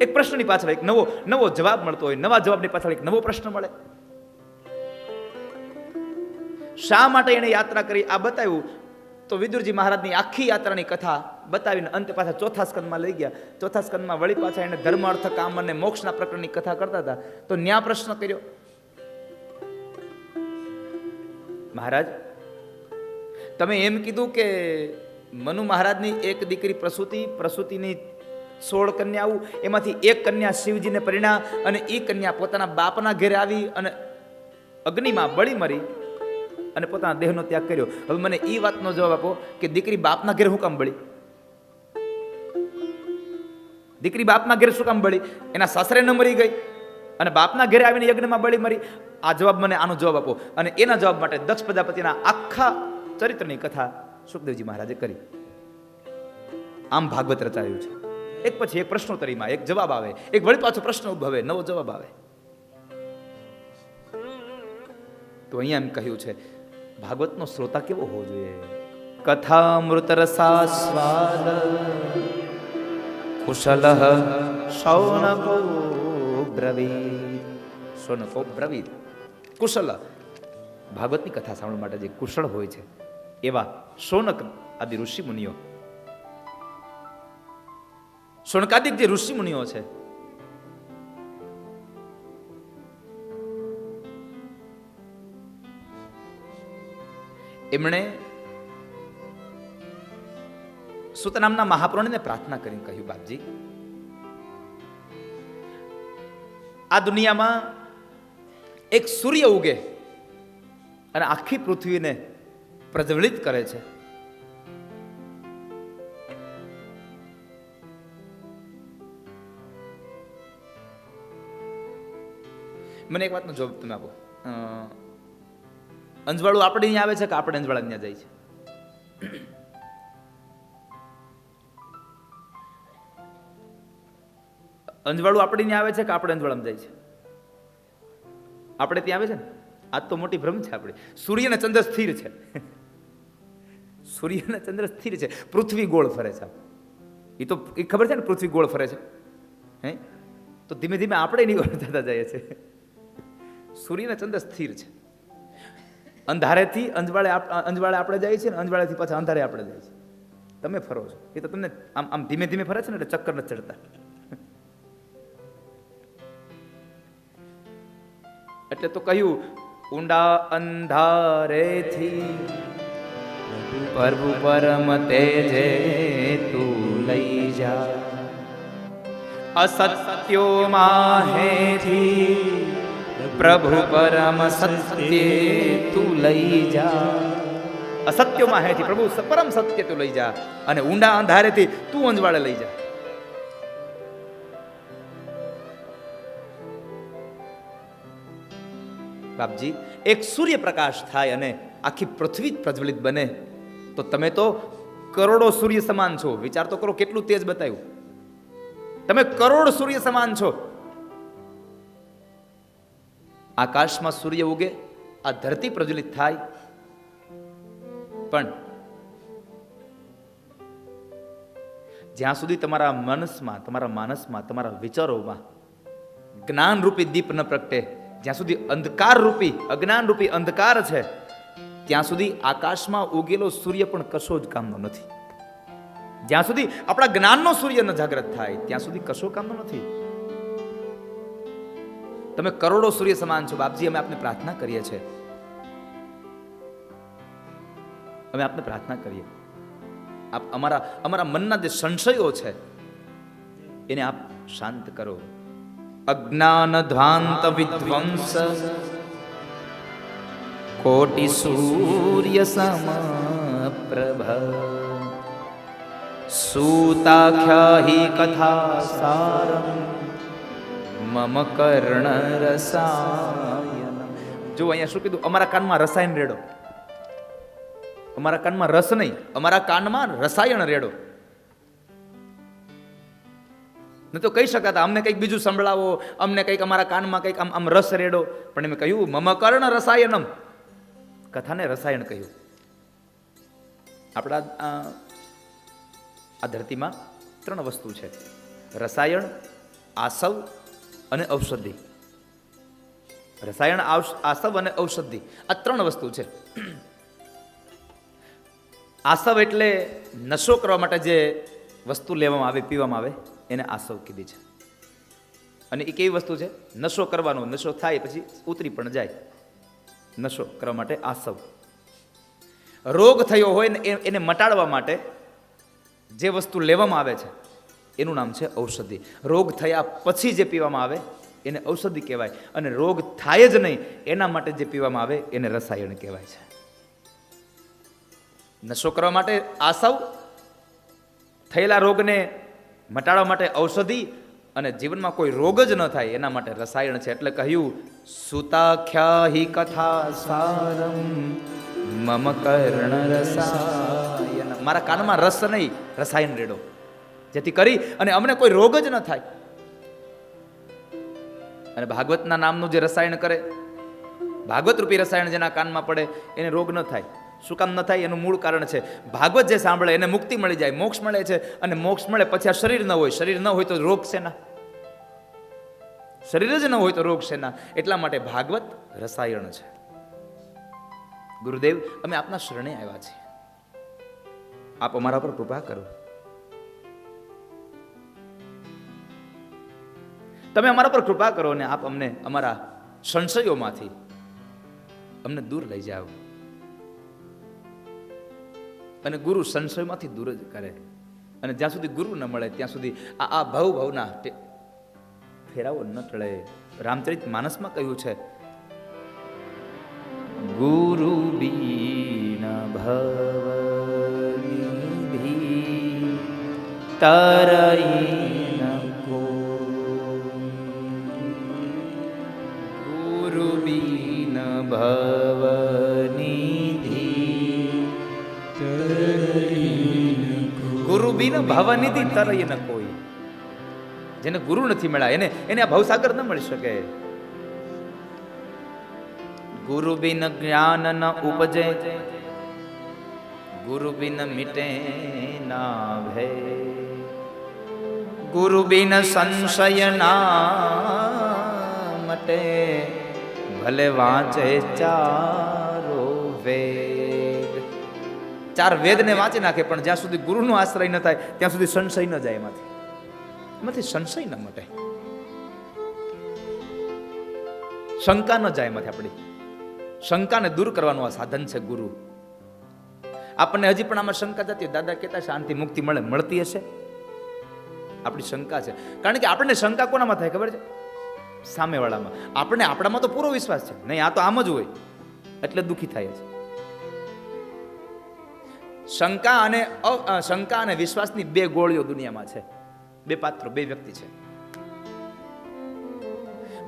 એક પ્રશ્નની પાછળ એક નવો જવાબ મળતો હોય, નવા જવાબની પાછળ એક નવો પ્રશ્ન મળે. શા માટે એને યાત્રા કરી આ બતાવ્યું. તો વિદુરજી મહારાજની આખી યાત્રાની કથા બતાવીને અંતે પાછા ચોથા સ્કંદમાં લઈ ગયા. ચોથા સ્કંદમાં વળી પાછા એને ધર્મ અર્થ કામ અને મોક્ષના પ્રકરણની કથા કરતા હતા. તો ન્યા પ્રશ્ન કર્યો, મહારાજ તમે એમ કીધું કે મનુ મહારાજની એક દીકરી પ્રસૂતિની 16 કન્યાઓ, એમાંથી એક કન્યા શિવજીને પરિણા અને એ કન્યા પોતાના બાપના ઘેરે આવી અને અગ્નિમાં બળી મરી અને પોતાના દેહનો ત્યાગ કર્યો. હવે મને એ વાતનો જવાબ આપો કે દીકરી બાપના ઘેર શું કામ બળી? દીકરી બાપના ઘેર શું કામ બળી? એના સાસરે ન મરી ગઈ અને બાપના ઘેરે આવીને યજ્ઞમાં બળી મરી? આ જવાબ મને આનો જવાબ આપો. અને એના જવાબ માટે દક્ષ પ્રજાપતિના આખા ચરિત્રની કથા સુખદેવજી મહારાજે કરી. આમ ભાગવત રચાયું છે. એક પછી એક પ્રશ્નોત્તરીમાં એક જવાબ આવે, એક વળી પાછો પ્રશ્ન ઉદ્ભવે, નવો જવાબ આવે. તો અહીંયા એમ કહ્યું છે ભાગવતનો શ્રોતા કેવો હોવો જોઈએ? કથામૃત રસાસ્વાદ કુશલઃ શૌનકો બ્રવીત. કુશલ, ભાગવતની કથા સાંભળવા માટે જે કુશળ હોય છે એવા શૌનક આદિ ઋષિ મુનિઓ, શૌનકાદિક જે ઋષિ મુનિઓ છે એમણે સુત નામના મહાપુરુષને પ્રાર્થના કરીને કહ્યું, બાપજી આ દુનિયામાં એક સૂર્ય ઉગે અને આખી પૃથ્વીને પ્રજ્વલિત કરે છે. મને એક વાતનો જવાબ તમે આપો. અંજવાળું આપણે અહીંયા આવે છે કે આપણે અંજવાળા ત્યાં જાય છે? અંજવાળું આપણે ત્યાં આવે છે કે આપણે અંજવાળામાં જાય છે? આપણે ત્યાં આવે છે ને. આજ તો મોટી ભ્રમ છે આપણે. સૂર્ય ને ચંદ્ર સ્થિર છે. સૂર્ય ને ચંદ્ર સ્થિર છે, પૃથ્વી ગોળ ફરે છે. એ તો એ ખબર છે ને પૃથ્વી ગોળ ફરે છે. હે તો ધીમે ધીમે આપણે એની ઓર જતા જઈએ છીએ. સૂર્ય ને ચંદ્ર સ્થિર છે. અંધારેથી અંજવાળે આપણે જઈએ છીએ ને અંજવાળેથી પાછા અંધારે આપણે જઈએ છીએ. તમે ફરો છો એ તો તમને આમ આમ ધીમે ધીમે ફરે છે ને એટલે ચક્કર નથી ચડતા. એટલે તો કહ્યું ઊંડા અંધારેથી પ્રભુ પરમ તેજે તું લઈ જા, અસત્યો માહેથી પ્રભુ પરમ સત્ય તું લઈ જા. અસત્યોમાં હેથી પ્રભુ પરમ સત્ય તું લઈ જા અને ઊંડા અંધારેથી તું અંજવાળે લઈ જા. બાપજી એક સૂર્યપ્રકાશ થાય અને આખી પૃથ્વી પ્રજ્વલિત બને તો તમે તો કરોડો સૂર્ય સમાન છો. વિચાર તો કરો કેટલું તેજ બતાવ્યું. તમે કરોડ સૂર્ય સમાન છો. આકાશમાં સૂર્ય ઉગે, આ ધરતી પ્રજ્વલિત થાય, પણ જ્યાં સુધી તમારા મનસમાં, તમારા માનસમાં, તમારા વિચારોમાં જ્ઞાન રૂપી દીપ ન પ્રગટે, જ્યાં સુધી અંધકાર રૂપી અજ્ઞાન રૂપી અંધકાર છે, ત્યાં સુધી આકાશમાં ઉગેલો સૂર્ય પણ કશો જ કામનો નથી. જ્યાં સુધી આપણા જ્ઞાનનો સૂર્ય ન જાગૃત થાય ત્યાં સુધી કશો કામનો નથી. તમે કરોડો સૂર્ય સમાન છો. બાપજી અમે આપને પ્રાર્થના કરીએ છીએ, અમે આપને પ્રાર્થના કરીએ, આપ અમારા મનના જે સંશયો છે એને આપ શાંત કરો. અજ્ઞાન ધ્વાંત વિધ્વંસ કોટિ સૂર્ય સમપ્રભ સૂતાખ્યાહી કથા સારમ મમ કર્ણ રસાયન. જો અહીંયા શું કીધું? અમારા કાનમાં રસાયણ રેડો. અમારા કાનમાં રસ નહીં, અમારા કાનમાં રસાયણ રેડો. ન તો કહી શકાતા અમને કંઈક બીજું સંભળાવો, અમને કંઈક અમારા કાનમાં કંઈક આમ રસ રેડો. પણ એમ કહ્યું મમ કર્ણ રસાયનમ. કથાને રસાયણ કહ્યું. આપણા આ ધરતીમાં 3 વસ્તુ છે: રસાયણ, આસવ અને ઔષધિ. રસાયણ, આસવ અને ઔષધિ, આ ત્રણ વસ્તુ છે. આસવ એટલે નશો કરવા માટે જે વસ્તુ લેવામાં આવે, પીવામાં આવે, એને આસવ કીધી છે. અને એ કેવી વસ્તુ છે? નશો કરવાનો, નશો થાય પછી ઉતરી પણ જાય, નશો કરવા માટે આસવ. રોગ થયો હોય ને એને મટાડવા માટે જે વસ્તુ લેવામાં આવે છે એનું નામ છે ઔષધિ. રોગ થયા પછી જે પીવામાં આવે એને ઔષધિ કહેવાય, અને રોગ થાય જ નહીં એના માટે જે પીવામાં આવે એને રસાયણ કહેવાય છે. નશો કરવા માટે આસવ, થયેલા રોગને મટાડવા માટે ઔષધિ, અને જીવનમાં કોઈ રોગ જ ન થાય એના માટે રસાયણ છે. એટલે કહ્યું સુતાખ્યાહિ કથા સારમ મમ કર્ણ રસાયન. મારા કાનમાં રસ નહીં, રસાયન રેડો, જેથી કરી અને અમને કોઈ રોગ જ ન થાય. અને ભાગવતના નામનું જે રસાયણ કરે, ભાગવત રૂપી રસાયણ જેના કાનમાં પડે એને રોગ ન થાય. શું કામ ન થાય? એનું મૂળ કારણ છે ભાગવત જે સાંભળે એને મુક્તિ મળી જાય, મોક્ષ મળે છે. અને મોક્ષ મળે પછી આ શરીર ન હોય, શરીર ન હોય તો રોગ શેના? શરીર જ ન હોય તો રોગ શેના? એટલા માટે ભાગવત રસાયણ છે. ગુરુદેવ, અમે આપના શરણે આવ્યા છીએ, આપ અમારા પર કૃપા કરો. તમે અમારા પર કૃપા કરો અને આપ અમને અમારા સંશયોમાંથી અમને દૂર લઈ જાઓ. અને ગુરુ સંશયમાંથી દૂર જ કરે. અને જ્યાં સુધી ગુરુ ન મળે ત્યાં સુધી આ ભવના ફેરાવો ન ટળે. રામચરિત માનસમાં કહ્યું છે, ગુરુ બીના ભવનિધિ તરઈ ન કોઈ, ગુરુ બીન ભવનિધિ, ગુરુ બીન ભવનિધિ તરઈ ન કોઈ. જેને ગુરુ નથી મળ્યા એને આ ભવસાગર ન મળી શકે. ગુરુ બિન જ્ઞાન ન ઉપજે, ગુરુ બિન મિટે ના ભય, ગુરુ બિન સંશય ના મટે, ભલે વાંચે ચારો વેદ. ચાર વેદ ને વાંચી નાખે પણ જ્યાં સુધી ગુરુનો આશ્રય ન થાય ત્યાં સુધી સંશય ન જાય. એમાંથી સંશય ન મટે, શંકા ન જાય એમાંથી. આપણી શંકાને દૂર કરવાનું આ સાધન છે ગુરુ. આપણને હજી પણ આમાં શંકા જતી હોય, દાદા કહેતા શાંતિ મુક્તિ મળે, મળતી હશે? આપણી શંકા છે. કારણ કે આપણને શંકા કોનામાં થાય ખબર છે? સામેવાળામાં. આપણને આપણામાં તો પૂરો વિશ્વાસ છે, નહીં આ તો આમ જ હોય, એટલે દુઃખી થાય છે. શંકા અને વિશ્વાસની બે ગોળીઓ દુનિયામાં છે, બે પાત્રો, બે વ્યક્તિ છે.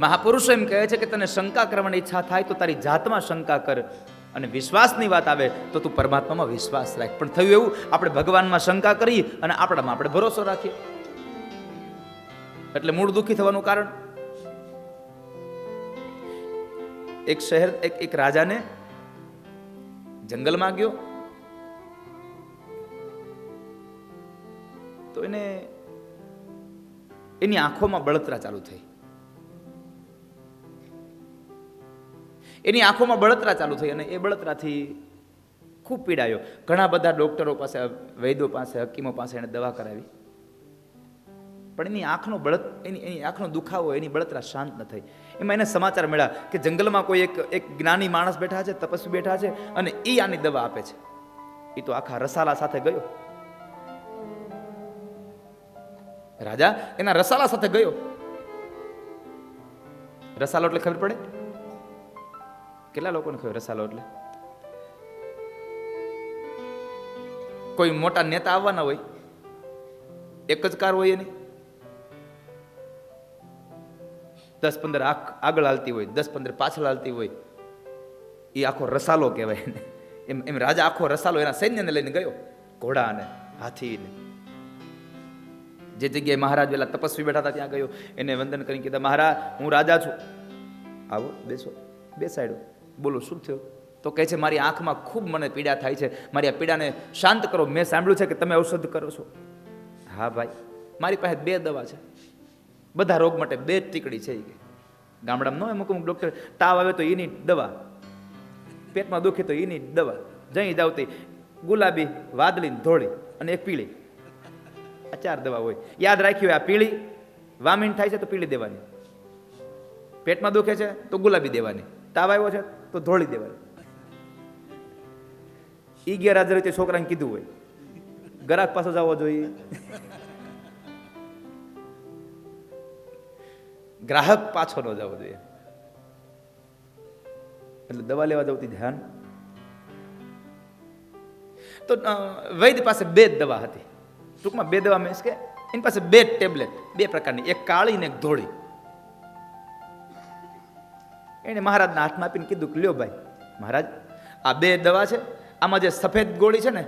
મહાપુરુષો એમ કહે છે કે તને શંકા કરવાની ઈચ્છા થાય તો તારી જાતમાં શંકા કર, અને વિશ્વાસની વાત આવે તો તું પરમાત્મામાં વિશ્વાસ રાખ. પણ થયું એવું, આપણે ભગવાનમાં શંકા કરી અને આપણામાં આપણે ભરોસો રાખીએ, એટલે મૂળ દુઃખી થવાનું કારણ. એક રાજાને જંગલમાં ગયો તો એની આંખોમાં બળતરા ચાલુ થઈ. એની આંખોમાં બળતરા ચાલુ થઈ અને એ બળતરાથી ખૂબ પીડાયો. ઘણા બધા ડોક્ટરો પાસે, વૈદ્યો પાસે, હકીમો પાસે એને દવા કરાવી, પણ એની આંખનો દુખાવો, એની બળતરા શાંત ન થઈ. એમાં એને સમાચાર મળ્યા કે જંગલમાં કોઈ એક જ્ઞાની માણસ બેઠા છે, તપસ્વી બેઠા છે, અને એ આની દવા આપે છે. એ તો આખા રસાલા સાથે ગયો. રાજા એના રસાલા સાથે ગયો. રસાલો એટલે ખબર પડે? કેટલા લોકોને ખબર રસાલો એટલે? કોઈ મોટા નેતા આવવાના હોય, એક જ કાર હોય એની, 10-15 આગળ હાલતી હોય, 10-15 પાછળ હાલતી હોય, એ આખો રસાલો કહેવાય. એમ રાજા આખો રસાલો એના સૈન્યને લઈને ગયો, ઘોડા અને હાથીને. જે જગ્યાએ મહારાજ પેલા તપસ્વી બેઠા હતા ત્યાં ગયો, એને વંદન કરીને કીધા, મહારાજ હું રાજા છું, આવો બેસો. બેસાડ્યો. બોલો શું થયું? તો કહે છે, મારી આંખમાં ખૂબ મને પીડા થાય છે, મારી આ પીડાને શાંત કરો. મેં સાંભળ્યું છે કે તમે ઔષધ કરો છો. હા ભાઈ, મારી પાસે 2 દવા છે. બધા રોગ માટે 2 જ ટીકડી છે. ગામડામાં ન અમુક ડૉક્ટર તાવ આવે તો એની દવા, પેટમાં દુખે તો એની દવા, જઈ જાવ તે ગુલાબી, વાદળી, ધોળી અને એક પીળી, આ 4 દવા હોય. યાદ રાખ્યું, આ પીળી વામીન થાય છે તો પીળી દેવાની, પેટમાં દુખે છે તો ગુલાબી દેવાની, તાવ આવ્યો છે તો ધોળી દેવાની. ઈ ગેરહાજર રીતે છોકરાને કીધું હોય, ગ્રાહક પાછો જવો જોઈએ. ગ્રાહક પાછો ન જવો જોઈએ. એટલે દવા લેવા જવું ધ્યાન. તો વૈદ્ય પાસે 2 દવા હતી. ટૂંકમાં 2 દવા મીન્સ કે એની પાસે 2 ટેબ્લેટ, 2 પ્રકારની, એક કાળી ને એક ધોળી. એને મહારાજના હાથમાં આપીને કીધું કે લ્યો ભાઈ મહારાજ, આ 2 દવા છે, આમાં જે સફેદ ગોળી છે ને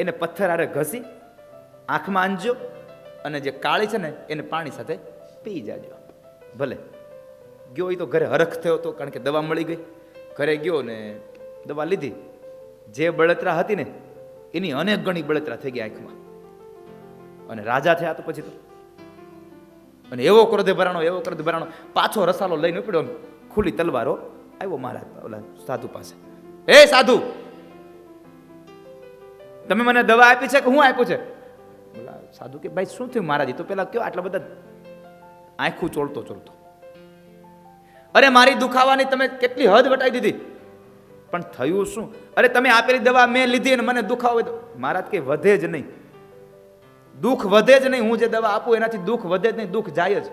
એને પથ્થર હારે ઘસી આંખમાં આંજજો, અને જે કાળી છે ને એને પાણી સાથે પી જાજો. ભલે ગયો એ તો ઘરે હરખ થયો હતો, કારણ કે દવા મળી ગઈ. ઘરે ગયો ને દવા લીધી, જે બળતરા હતી ને એની અનેક ગણી બળતરા થઈ ગઈ આંખમાં, અને રાજા થયા તો પછી તો. અને એવો ક્રોધે ભરાણો પાછો રસાલો લઈને ઉપડ્યો, ખુલ્લી તલવારો આવ્યો મહારાજ ઓલા સાધુ પાસે. એ સાધુ, તમે મને દવા આપી છે કે હું આપ્યું છે? બોલા સાધુ કે ભાઈ શું થયું મહારાજ? તો પેલા કયો આટલા બધા આંખું ચોળતો. અરે મારી દુખાવાની તમે કેટલી હદ વટાઈ દીધી, પણ થયું શું? અરે તમે આપેલી દવા મેં લીધી અને મને દુખાવો. મહારાજ કે વધે જ નહીં, દુઃખ વધે જ નહીં. હું જે દવા આપું એનાથી દુઃખ વધે જ નહીં, દુઃખ જાય જ.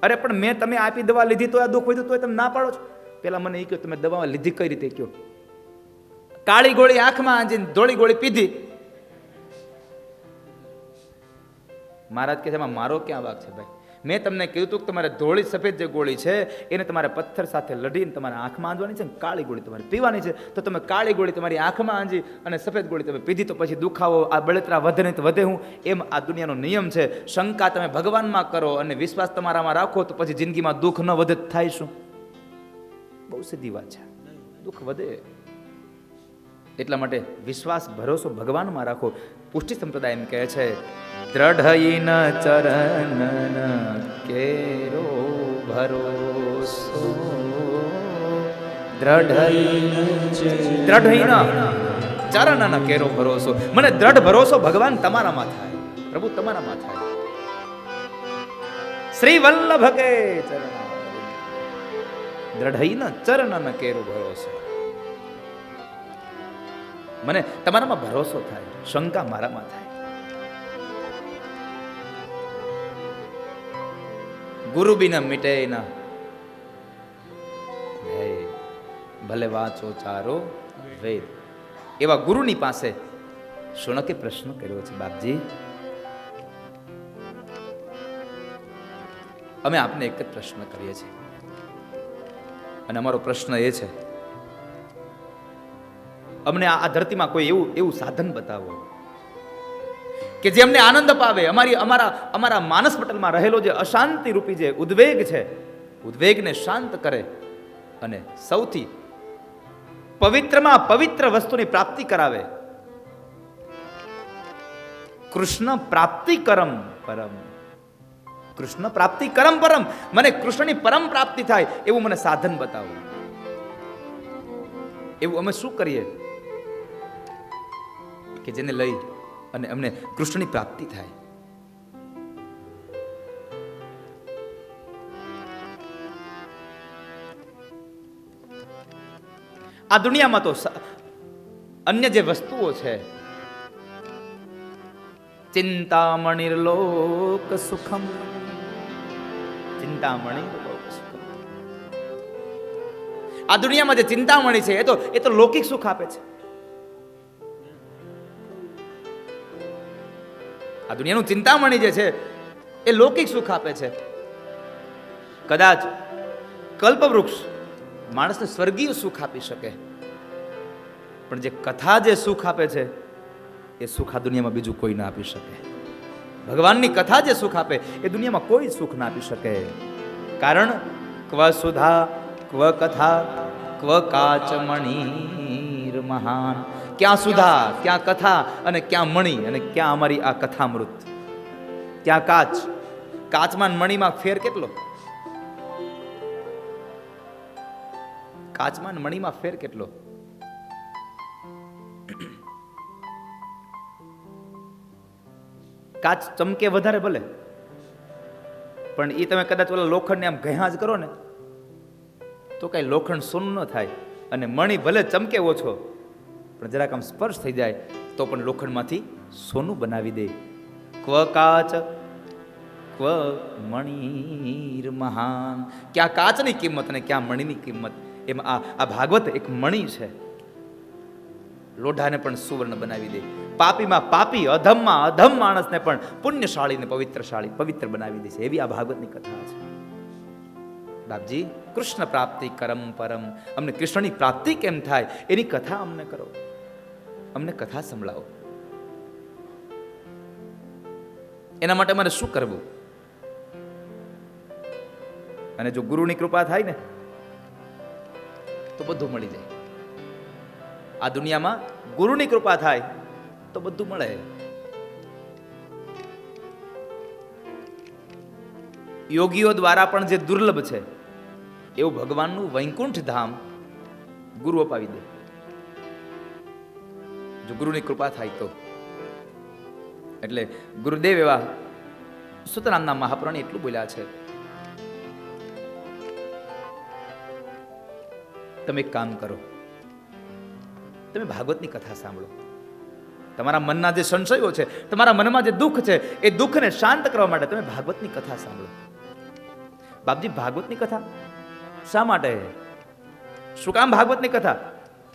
અરે પણ મેં તમે આપી દવા લીધી તો આ દુઃખ વધ્યું, તો તમે ના પાડો છો. પેલા મને એ કહો તમે દવા લીધી કઈ રીતે કયો? કાળી ગોળી આંખમાં આંજીને ધોળી ગોળી પીધી. મહારાજ કે એમાં મારો ક્યાં વાંક છે ભાઈ? મેં તમને કીધું હતું કે તમારે ધોળી સફેદ જે ગોળી છે એને તમારે પથ્થર સાથે લડીને તમારે આંખમાં આંજવાની છે, ને કાળી ગોળી તમારે પીવાની છે. તો તમે કાળી ગોળી તમારી આંખમાં આંજી અને સફેદ ગોળી તમે પીધી, તો પછી દુખાવો આ બળતરા વધે નહીં તો વધે હું? એમ આ દુનિયાનો નિયમ છે. શંકા તમે ભગવાનમાં કરો અને વિશ્વાસ તમારામાં રાખો તો પછી જિંદગીમાં દુઃખ ન વધે થાય શું? બહુ સીધી વાત છે, દુઃખ વધે. એટલા માટે વિશ્વાસ ભરોસો ભગવાનમાં રાખો. પુષ્ટિ સંપ્રદાય એમ કહે છે, દ્રઢઈન ચરણ કેરો ભરોસો, દ્રઢઈન ચરણ કેરો ભરોસો. મને દ્રઢ ભરોસો ભગવાન તમારામાં થાય, પ્રભુ તમારામાં થાય. શ્રી વલ્લભ કે ચરણ, દ્રઢઈન ચરણ કેરો ભરોસો. મને તમારામાં ભરોસો થાય, શંકા મારામાં થાય. ગુરુ બિના મિટે ના, ભલે વાંચો ચારો વેદ. એવા ગુરુની પાસે શુનકે પ્રશ્ન કર્યો છે, બાપજી અમે આપને એક જ પ્રશ્ન કરીએ છીએ, અને અમારો પ્રશ્ન એ છે, અમને આ ધરતીમાં કોઈ એવું સાધન બતાવો કે જે અમને આનંદ અપાવે. અમારા માનસ પટલમાં રહેલો જે અશાંતિ રૂપી જે ઉદ્વેગ છે, ઉદ્વેગને શાંત કરે અને સૌથી પવિત્રમાં પવિત્ર વસ્તુની પ્રાપ્તિ કરાવે. કૃષ્ણ પ્રાપ્તિ કરમ પરમ, કૃષ્ણ પ્રાપ્તિ કરમ પરમ. મને કૃષ્ણની પરમ પ્રાપ્તિ થાય એવું મને સાધન બતાવો. એવું અમે શું કરીએ કે જેને લઈ અને અમને કૃષ્ણની પ્રાપ્તિ થાય? આ દુનિયામાં તો અન્ય જે વસ્તુઓ છે, ચિંતામણિર્લોક સુખમ, ચિંતામણી લોક સુખમ. આ દુનિયામાં જે ચિંતામણી છે એ તો લૌકિક સુખ આપે છે. આ દુનિયાનું ચિંતામણી જે છે એ લૌકિક સુખ આપે છે. કદાચ કલ્પવૃક્ષ માણસને સ્વર્ગીય સુખ આપી શકે, પણ જે કથા જે સુખ આપે છે એ સુખ આ દુનિયામાં બીજું કોઈ ના આપી શકે. ભગવાનની કથા જે સુખ આપે એ દુનિયામાં કોઈ સુખ ના આપી શકે. કારણ ક્વ સુધા ક્વ કથા ક્વ કાચમણીર મહાન. ક્યાં સુધા, ક્યાં કથા અને ક્યાં મણી, અને ક્યાં અમારી આ કથામૃત, ક્યાં કાચ, કાચમાં મણીમાં ફેર કેટલો? કાચમાં મણીમાં ફેર કેટલો? કાચ ચમકે વધારે ભલે, પણ એ તમે કદાચ ઓલા લોખંડને આમ ઘા જ કરો ને તો કઈ લોખંડ સોનું ન થાય. અને મણી ભલે ચમકે ઓછો, પણ જરાક આમ સ્પર્શ થઈ જાય તો પણ લોખંડમાંથી સોનું બનાવી દે. ક્વ કાચ ક્વ મણીર મહાન. ક્યાં કાચની કિંમત અને ક્યાં મણીની કિંમત. એમાં આ ભાગવત એક મણી છે. લોઢાને પણ સુવર્ણ બનાવી દે. પાપીમાં પાપી, અધમમાં અધમ માણસને પણ પુણ્યશાળીને પવિત્ર બનાવી દે છે. એવી આ ભાગવતની કથા છે. બાપજી, કૃષ્ણ પ્રાપ્તિ કરમ પરમ, અમને કૃષ્ણની પ્રાપ્તિ કેમ થાય એની કથા અમને કરો, અમને કથા સંભળાવો. એના માટે મારે શું કરવું? અને જો ગુરુની કૃપા થાય ને તો બધું મળી જાય. આ દુનિયામાં ગુરુની કૃપા થાય તો બધું મળે. યોગીઓ દ્વારા પણ જે દુર્લભ છે એવું ભગવાનનું વૈકુંઠ ધામ ગુરુ અપાવી દે, જો ગુરુની કૃપા થાય તો. એટલે ગુરુદેવ એવા સુતરામના મહાપુરાણી એટલું બોલ્યા છે, તમે એક કામ કરો, તમે ભાગવતની કથા સાંભળો. તમારા મનના જે સંશયો છે, તમારા મનમાં જે દુઃખ છે, એ દુઃખને શાંત કરવા માટે તમે ભાગવતની કથા સાંભળો. બાપજી, ભાગવતની કથા શા માટે? શું કામ ભાગવતની કથા?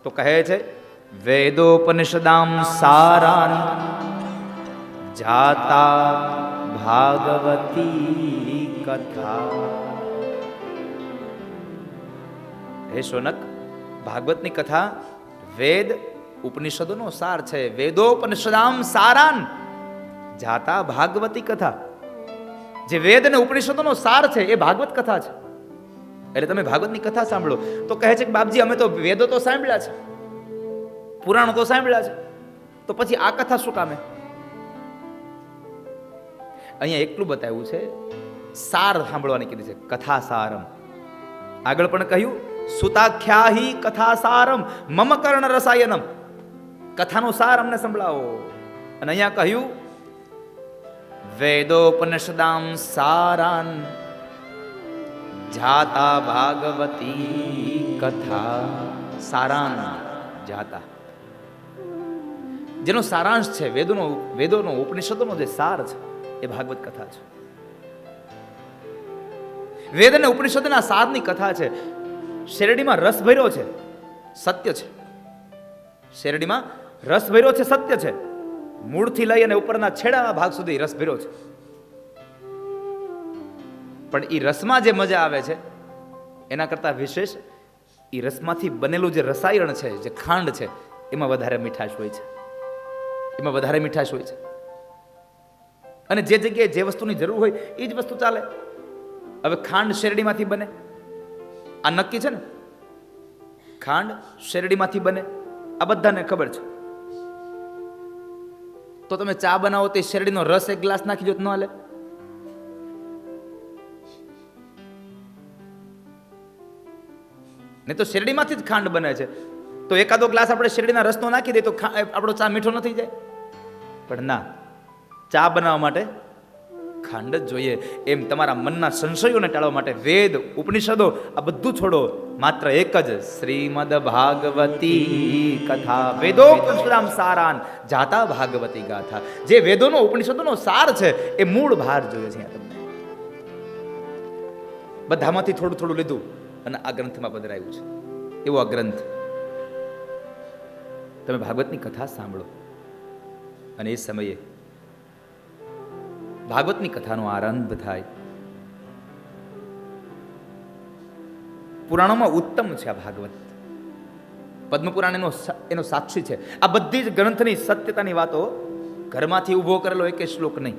તો કહે છે, વેદોપનિષદામ સારાન જાતા ભાગવતી કથા. હે શૌનક, ભાગવતની કથા વેદ ઉપનિષદોનો સાર છે. વેદોપનિષદામ સારાન જાતા ભાગવતી કથા. જે વેદ અને ઉપનિષદોનો સાર છે એ ભાગવત કથા છે. એટલે તમે ભાગવતની કથા સાંભળો. તો કહે છે કે બાપજી, અમે તો વેદો તો સાંભળ્યા છે, પુરાણો તો સાંભળ્યા છે, તો પછી આ કથા શું કામે? અહીંયા એટલું બતાવ્યું છે, સાર સાંભળવાની કીધી છે, કથા સારમ. આગળ પણ કહ્યું, સુતાખ્યાહી કથા સારમ મમ કર્ણ રસાયનમ. કથાનો સાર અમને સંભળાવો. અને અહીંયા કહ્યું, વેદોપનિષદામ સારાન જાતા ભાગવતી કથા. સારાન જાતા, જેનો સારાંશ છે, વેદોનો ઉપનિષદોનો જે સાર છે એ ભાગવત કથા છે. વેદ અને ઉપનિષદના સારની કથા છે. શેરડીમાં રસ ભર્યો છે, સત્ય છે. શેરડીમાં રસ ભર્યો છે, સત્ય છે. મૂળથી લઈ અને ઉપરના છેડા ભાગ સુધી રસ ભર્યો છે. પણ એ રસમાં જે મજા આવે છે એના કરતા વિશેષ એ રસમાંથી બનેલું જે રસાયણ છે, જે ખાંડ છે, એમાં વધારે મીઠાશ હોય છે. એમાં વધારે મીઠાશ હોય છે. અને જે જગ્યાએ જે વસ્તુની જરૂર હોય એ જ વસ્તુ ચાલે. હવે ખાંડ શેરડીમાંથી બને, આ નક્કી છે ને. ખાંડ શેરડીમાંથી બને, આ બધાને ખબર છે. તો તમે ચા બનાવો તો શેરડીનો રસ એક ગ્લાસ નાખી દો તો ન હાલે? નહીં તો શેરડીમાંથી જ ખાંડ બને છે, તો એકાદો ગ્લાસ આપણે શેરડીના રસનો નાખી દઈએ તો આપણો ચા મીઠો ન થઈ જાય? પણ ના, ચા બનાવવા માટે ખાંડ જ જોઈએ. એમ તમારા મનના સંશયોને ટાળવા માટે વેદ ઉપનિષદો આ બધું છોડો, માત્ર એક જ શ્રીમદ ભાગવતી કથા. વેદોપનિષદામ સારાન જાતા ભાગવતી ગાથા. જે વેદોનો ઉપનિષદોનો સાર છે એ મૂળ ભાર જોઈએ છે. તમને બધામાંથી થોડું થોડું લીધું અને આ ગ્રંથમાં પધરાયું છે. એવો આ ગ્રંથ. તમે ભાગવતની કથા સાંભળો અને એ સમયે ભાગવતની કથાનો આરંભ થાય. પુરાણોમાં ઉત્તમ છે આ ભાગવત. પદ્મપુરાણ એનો સાક્ષી છે. આ બધી જ ગ્રંથની સત્યતાની વાતો ઘરમાંથી ઊભો કરેલો એક શ્લોક નહીં.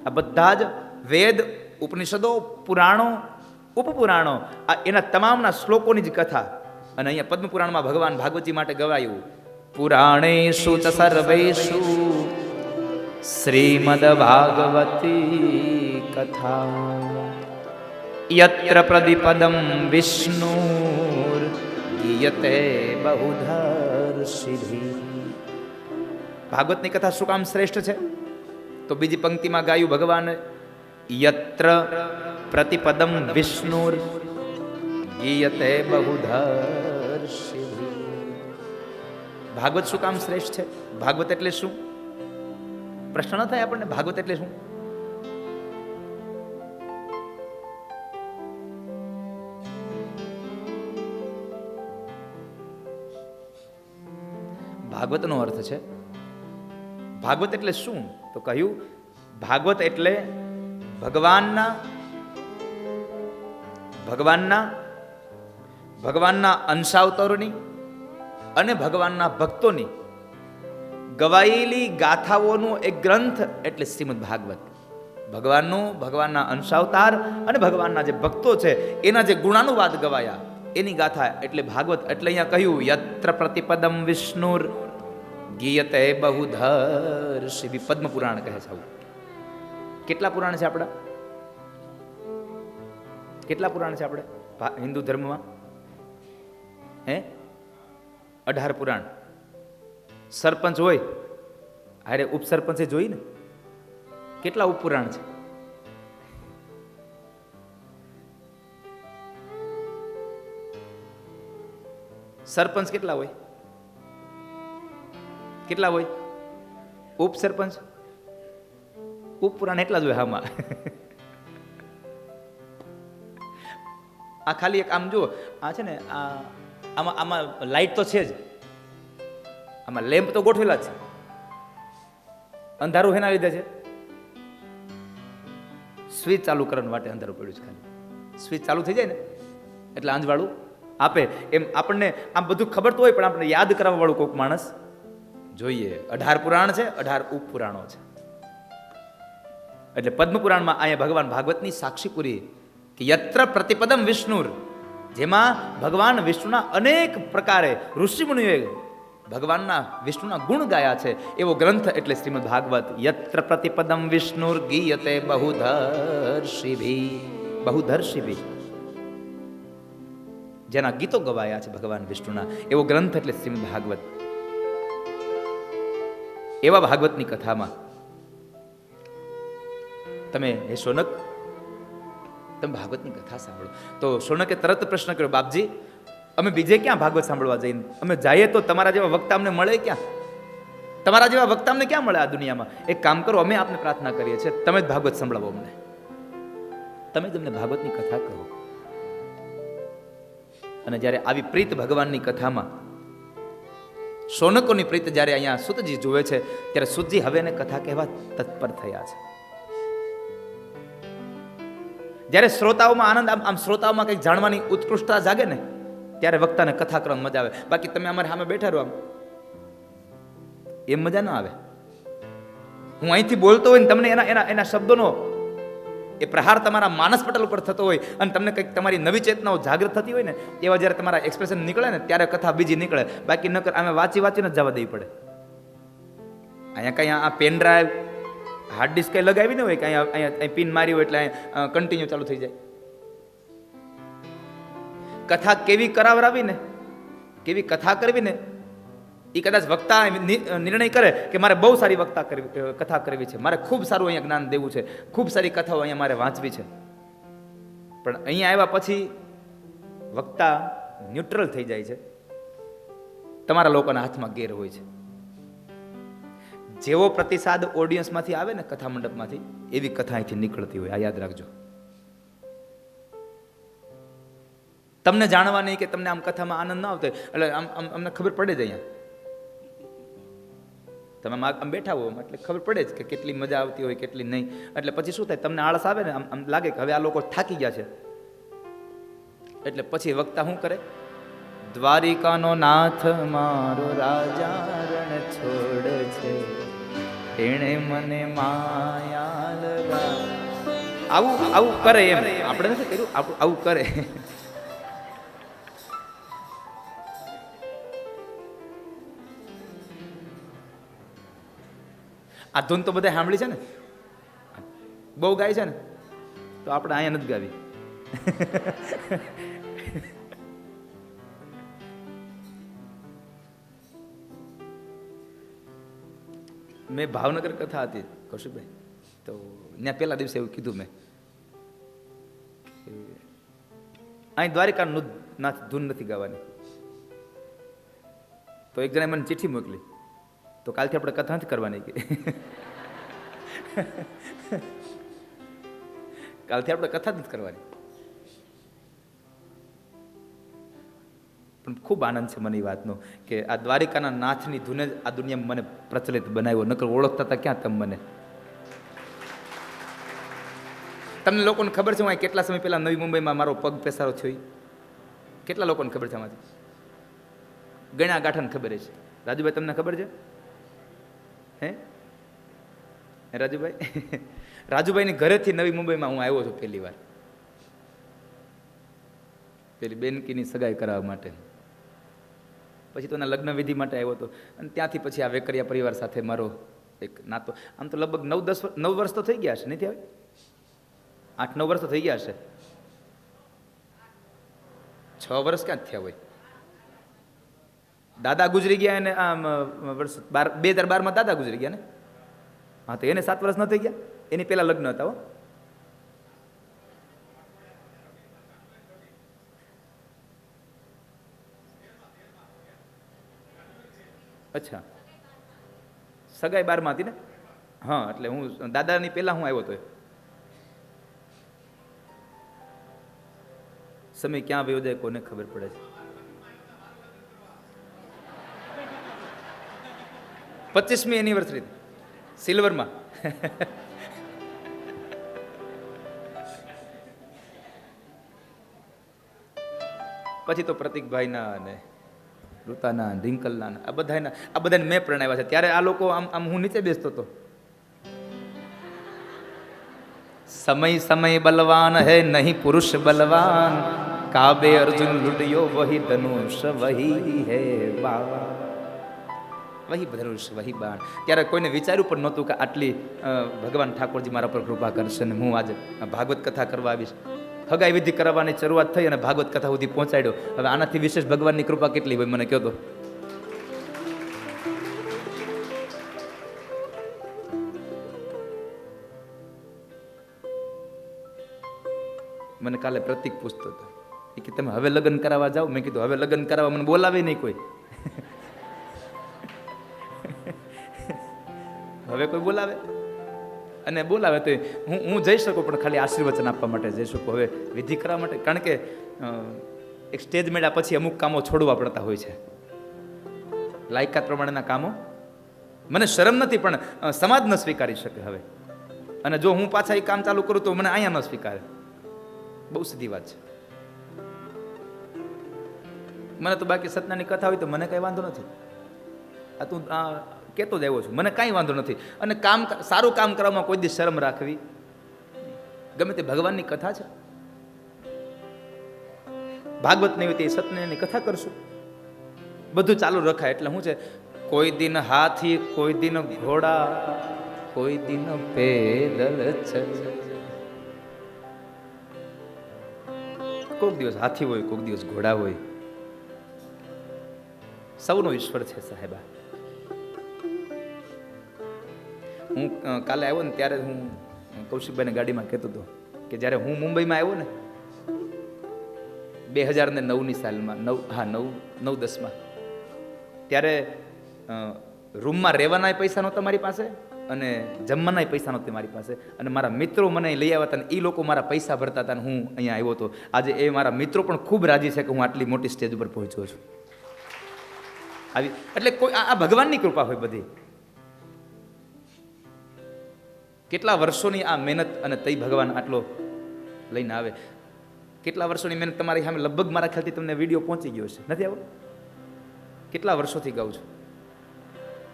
આ બધા જ વેદ, ઉપનિષદો, પુરાણો, ઉપપુરાણો, આ એના તમામના શ્લોકોની જ કથા. અને અહીંયા પદ્મપુરાણમાં ભગવાન ભાગવતજી માટે ગવાયું, પુરાણેષુ ચ સર્વેષુ શ્રીમદ્ભાગવતી કથા યત્ર પ્રદીપદમ વિષ્ણુર ગીયતે બહુધર્ષિભિ. ભાગવતની કથા શું કામ શ્રેષ્ઠ છે? તો બીજી પંક્તિમાં ગાયું ભગવાન યત્ર પ્રતિપદમ વિષ્ણુર ગીયતે બહુધર્ષિભિ. ભાગવત શું કામ શ્રેષ્ઠ છે? ભાગવત એટલે શું? પ્રશ્ન ન થાય આપણને, ભાગવત એટલે શું? ભાગવતનો અર્થ છે, ભાગવત એટલે શું? તો કહ્યું ભાગવત એટલે ભગવાનના અંશાવતારોની અને ભગવાનના ભક્તોની ગવાયેલી ગાથાઓનો એક ગ્રંથ એટલે શ્રીમદ ભાગવત. ભગવાનના અંશાવતાર અને ભગવાનના જે ભક્તો છે એના જે ગુણાનુવાદ ગવાયા એની ગાથા એટલે ભાગવત. એટલે અહીંયા કહ્યું યત્ર પ્રતિપદમ વિષ્ણુર ગીયતે બહુધર્ષિભિ. પદ્મ પુરાણ કહે છે આવું. કેટલા પુરાણ છે આપણા? કેટલા પુરાણ છે આપણે હિન્દુ ધર્મમાં? 18 પુરાણ. સરપંચ હોય અરે ઉપસરપંચે જોઈ ને કેટલા ઉપપુરાણ છે? સરપંચ કેટલા હોય? કેટલા હોય? ઉપસરપંચ ઉપપુરાણ એટલા જ હોય. આમાં આ ખાલી એક આમ જુઓ, આ છે ને આમાં લાઈટ તો છે જ, આમાં લેમ્પ તો ગોઠવેલા જ છે. અંધારું એના લીધે છે, સ્વિચ ચાલુ કરવા માટે અંધારું પડ્યું છે. ખાલી સ્વિચ ચાલુ થઈ જાય ને એટલે આંજવાળું આપે. એમ આપણને આમ બધું ખબર તો હોય પણ આપણે યાદ કરાવવા વાળું કોઈક માણસ જોઈએ. 18 પુરાણ છે, 18 ઉપપુરાણો છે. એટલે પદ્મ પુરાણમાં અહીંયા ભગવાન ભાગવતની સાક્ષી પૂરી કે યત્ર પ્રતિપદમ વિષ્ણુર, જેમાં ભગવાન વિષ્ણુના અનેક પ્રકારે ઋષિમુનિઓએ ભગવાનના વિષ્ણુના ગુણ ગાયા છે એવો ગ્રંથ એટલે શ્રીમદ ભાગવત. યત્ર પ્રતિપદમ વિષ્ણુર ગીયતે બહુધર્ષિભિ. બહુધર્ષિભિ જેના ગીતો ગવાયા છે ભગવાન વિષ્ણુના એવો ગ્રંથ એટલે શ્રીમદ ભાગવત. એવા ભાગવતની કથામાં તમે હે શૌનક, તમે ભાગવતની કથા સાંભળો. તો શૌનકે તરત પ્રશ્ન કર્યો, બાપજી અમે બીજે ક્યાં ભાગવત સાંભળવા જઈને? અમે જઈએ તો તમારા જેવા વક્તા અમને મળે ક્યાં? તમારા જેવા વક્તા અમને ક્યાં મળે આ દુનિયામાં? એક કામ કરો, અમે આપને પ્રાર્થના કરીએ છીએ, તમે જ ભાગવત સંભળાવો અમને. તમે જ અમને ભાગવતની કથા કહો. અને જ્યારે આવી પ્રીત ભગવાનની કથામાં શૌનકોની પ્રીત જ્યારે અહીંયા સુતજી જુએ છે ત્યારે સુતજી હવે એને કથા કહેવા તત્પર થયા છે. જ્યારે શ્રોતાઓમાં આનંદ, આમ શ્રોતાઓમાં કંઈક જાણવાની ઉત્કૃષ્ટતા જાગે ને ત્યારે વક્તાને કથા કરવાની મજા આવે. બાકી તમે અમારે સામે બેઠા રહો આમ એમ મજા ના આવે. હું અહીંથી બોલતો હોય ને તમને એના શબ્દોનો એ પ્રહાર તમારા માનસ પટલ ઉપર થતો હોય અને તમને કંઈક તમારી નવી ચેતનાઓ જાગૃત થતી હોય ને એવા જ્યારે તમારા એક્સપ્રેશન નીકળે ને ત્યારે કથા બીજી નીકળે. બાકી નકર અમે વાંચીને જ જવા દેવી પડે. અહીંયા કઈ આ પેન ડ્રાઈવ હાર્ડ ડિસ્ક કઈ લગાવી ન હોય કે અહીંયા પિન મારી હોય એટલે કન્ટિન્યુ ચાલુ થઈ જાય. કથા કેવી કરાવરાવી ને, કેવી કથા કરવી ને એ કદાચ વક્તા નિર્ણય કરે કે મારે બહુ સારી કથા કરવી છે, મારે ખૂબ સારું અહીંયા જ્ઞાન દેવું છે, ખૂબ સારી કથાઓ અહીંયા મારે વાંચવી છે. પણ અહીંયા આવ્યા પછી વક્તા ન્યુટ્રલ થઈ જાય છે, તમારા લોકોના હાથમાં ગેર હોય છે. જેવો પ્રતિસાદ ઓડિયન્સમાંથી આવે ને કથા મંડપમાંથી એવી કથા અહીંથી નીકળતી હોય. આ યાદ રાખજો. તમને જાણવા નહીં કે તમને આમ કથામાં આનંદ ના આવતો એટલે આમ અમને ખબર પડે જ અહીંયા. તમે આમ બેઠા હો એટલે ખબર પડે જ કે કેટલી મજા આવતી હોય કેટલી નહીં. એટલે પછી શું થાય, તમને આળસ આવે ને, આમ લાગે કે હવે આ લોકો થાકી ગયા છે. એટલે પછી વક્તા શું કરે, દ્વારિકાનો નાથ મારો રાજા રણ છોડ છે, એણે મને માયા લગા. આવું કરે એમ. આપણે નથી કર્યું, આવું કરે. આ ધૂન તો બધા સાંભળી છે ને, બહુ ગાય છે ને, તો આપણે અહીંયા નથી ગાવી. મેં ભાવનગર કથા હતી કૌશિકભાઈ, તો ત્યાં પહેલા દિવસે એવું કીધું મેં, અહીં દ્વારિકા નાથ ધૂન નથી ગાવાની. તો એક જણાએ મને ચિઠ્ઠી મોકલી, તો કાલથી આપણે કથા નથી કરવાની કે કાલથી આપણે કથા જ નથી કરવાની. પણ ખૂબ આનંદ છે મને એ વાતનો કે આ દ્વારિકાના નાથની ધૂને જ આ દુનિયામાં મને પ્રચલિત બનાવ્યો. નકર ઓળખતા હતા ક્યાં તમે મને? તમને લોકોને ખબર છે હું કેટલા સમય પહેલા નવી મુંબઈમાં મારો પગ પેસારો થયો? કેટલા લોકોને ખબર છે આમાંથી? ગણ્યા ગાંઠાને ખબર છે. રાજુભાઈ તમને ખબર છે? હે રાજુભાઈ? રાજુભાઈની ઘરેથી નવી મુંબઈમાં હું આવ્યો છું પહેલી વાર, પેલી બેનકીની સગાઈ કરાવવા માટે. પછી તો એના લગ્ન વિધિ માટે આવ્યો હતો, અને ત્યાંથી પછી આ વેકરિયા પરિવાર સાથે મારો એક નાતો. આમ તો લગભગ 9 વર્ષ તો થઈ ગયા હશે, નથી આવે? 8-9 વર્ષ તો થઈ ગયા હશે. 6 વર્ષ ક્યાં થયા હોય? દાદા ગુજરી ગયા એને આમ વર્ષ 2012માં દાદા ગુજરી ગયા ને. હા, તો એને 7 વર્ષ ન થઈ ગયા? એની પહેલા લગ્ન હતા. હો, અચ્છા, સગાઈ 12માં હતી ને? હા, એટલે હું દાદાની પહેલા હું આવ્યો હતો. સમય ક્યાં વયો જાય કોને ખબર પડે છે. 25મી એનિવર્સરી સિલ્વરમાં. પછી તો પ્રતિકભાઈના અને ઋતાના, રિંકલના, આ બધાને મેં પ્રણાવ્યા છે. ત્યારે આ લોકો આમ હું નીચે બેસતો હતો. સમય સમય બલવાન હે નહીં પુરુષ બલવાન, કાબે અર્જુન લુડ્યો વહી ધનુષ વહી હે બાણ, વહી ધનુષ વહી બાણ. ત્યારે કોઈને વિચાર્યું પણ નહોતું કે આટલી ભગવાન ઠાકોરજી મારા પર કૃપા કરશે ને હું આજે ભાગવત કથા કરવા આવીશ. હગાઈ વિધિ કરવાની શરૂઆત થઈ અને ભાગવત કથા સુધી પહોંચાડ્યો. હવે આનાથી વિશેષ ભગવાનની કૃપા કેટલી હોય મને કહો તો? મને કાલે પ્રતિક પૂછતો હતો કે તમે હવે લગ્ન કરાવવા જાઓ? મેં કીધું હવે લગ્ન કરાવવા મને બોલાવે નહીં કોઈ. હવે કોઈ બોલાવે? અને બોલાવે તો હું જઈ શકું, પણ ખાલી આશીર્વચન આપવા માટે જઈ શકું. હવે વિધિ કરવા માટે, કારણ કે એક સ્ટેજ મેળ્યા પછી અમુક કામો છોડવા પડતા હોય છે, લાયકાત પ્રમાણેના કામો. મને શરમ નથી, પણ સમાજ ન સ્વીકારી શકે હવે. અને જો હું પાછા એ કામ ચાલુ કરું તો મને અહીંયા ન સ્વીકારે. બહુ સીધી વાત છે. મને તો બાકી સત્યનાની કથા હોય તો મને કઈ વાંધો નથી. આ તું કહેતો જ આવ્યો છું, મને કાંઈ વાંધો નથી. અને સારું કામ કરવામાં કોઈ દી શરમ રાખવી. ગમે તે ભગવાનની કથા છે, ભાગવત નહીં હોય તે સત્યની કથા કરશું, બધું ચાલુ રખાય. એટલે શું છે, કોઈ દિન હાથી, કોઈ દિન ઘોડા, કોઈ દિન પેદલ છે. કોઈક દિવસ હાથી હોય, કોઈક દિવસ ઘોડા હોય. સૌનો ઈશ્વર છે સાહેબા. હું કાલે આવ્યો ને ત્યારે હું કૌશિકભાઈને ગાડીમાં કહેતો હતો કે જ્યારે હું મુંબઈમાં આવ્યો ને 2009ની સાલમાં, 9-10માં, ત્યારે રૂમમાં રહેવાના પૈસા નહોતા મારી પાસે અને જમવાના પૈસા નહોતા મારી પાસે. અને મારા મિત્રો મને લઈ આવ્યા હતા ને એ લોકો મારા પૈસા ભરતા હતા ને હું અહીંયા આવ્યો હતો. આજે એ મારા મિત્રો પણ ખૂબ રાજી છે કે હું આટલી મોટી સ્ટેજ ઉપર પહોંચ્યો છું. આવી એટલે કોઈ આ ભગવાનની કૃપા હોય બધી. કેટલા વર્ષોની આ મહેનત, અને તઈ ભગવાન આટલો લઈને આવે. કેટલા વર્ષોની મહેનત તમારી સામે લગભગ મારા ખ્યાલથી તમને વિડીયો પહોંચી ગયો છે, નથી આવો? કેટલા વર્ષોથી ગાઉં છું.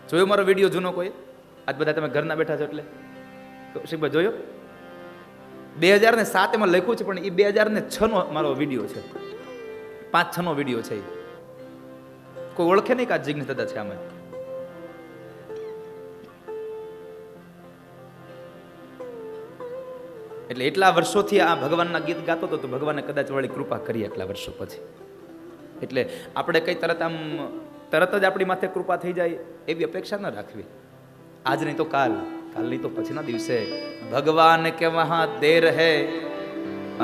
જોયો મારો વિડીયો જૂનો કોઈ? આજ બધા તમે ઘરના બેઠા છો એટલે કૌશિકભાઈ જોયો? 2007 એમાં લખ્યું છે, પણ એ 2006નો મારો વિડીયો છે. 5-6નો વિડીયો છે. કોઈ ઓળખે નહીં કે આ જિગ્નેશ દાદા છે. આમાં એટલે એટલા વર્ષોથી આ ભગવાનના ગીત ગાતો હતો તો ભગવાને કદાચ વળી કૃપા કરી એટલા વર્ષો પછી. એટલે આપણે કઈ તરત જ આપણી માથે કૃપા થઈ જાય એવી અપેક્ષા ન રાખવી. આજ નહીં તો કાલ, કાલ નહીં તો પછીના દિવસે. ભગવાન કે વહાં દેર હૈ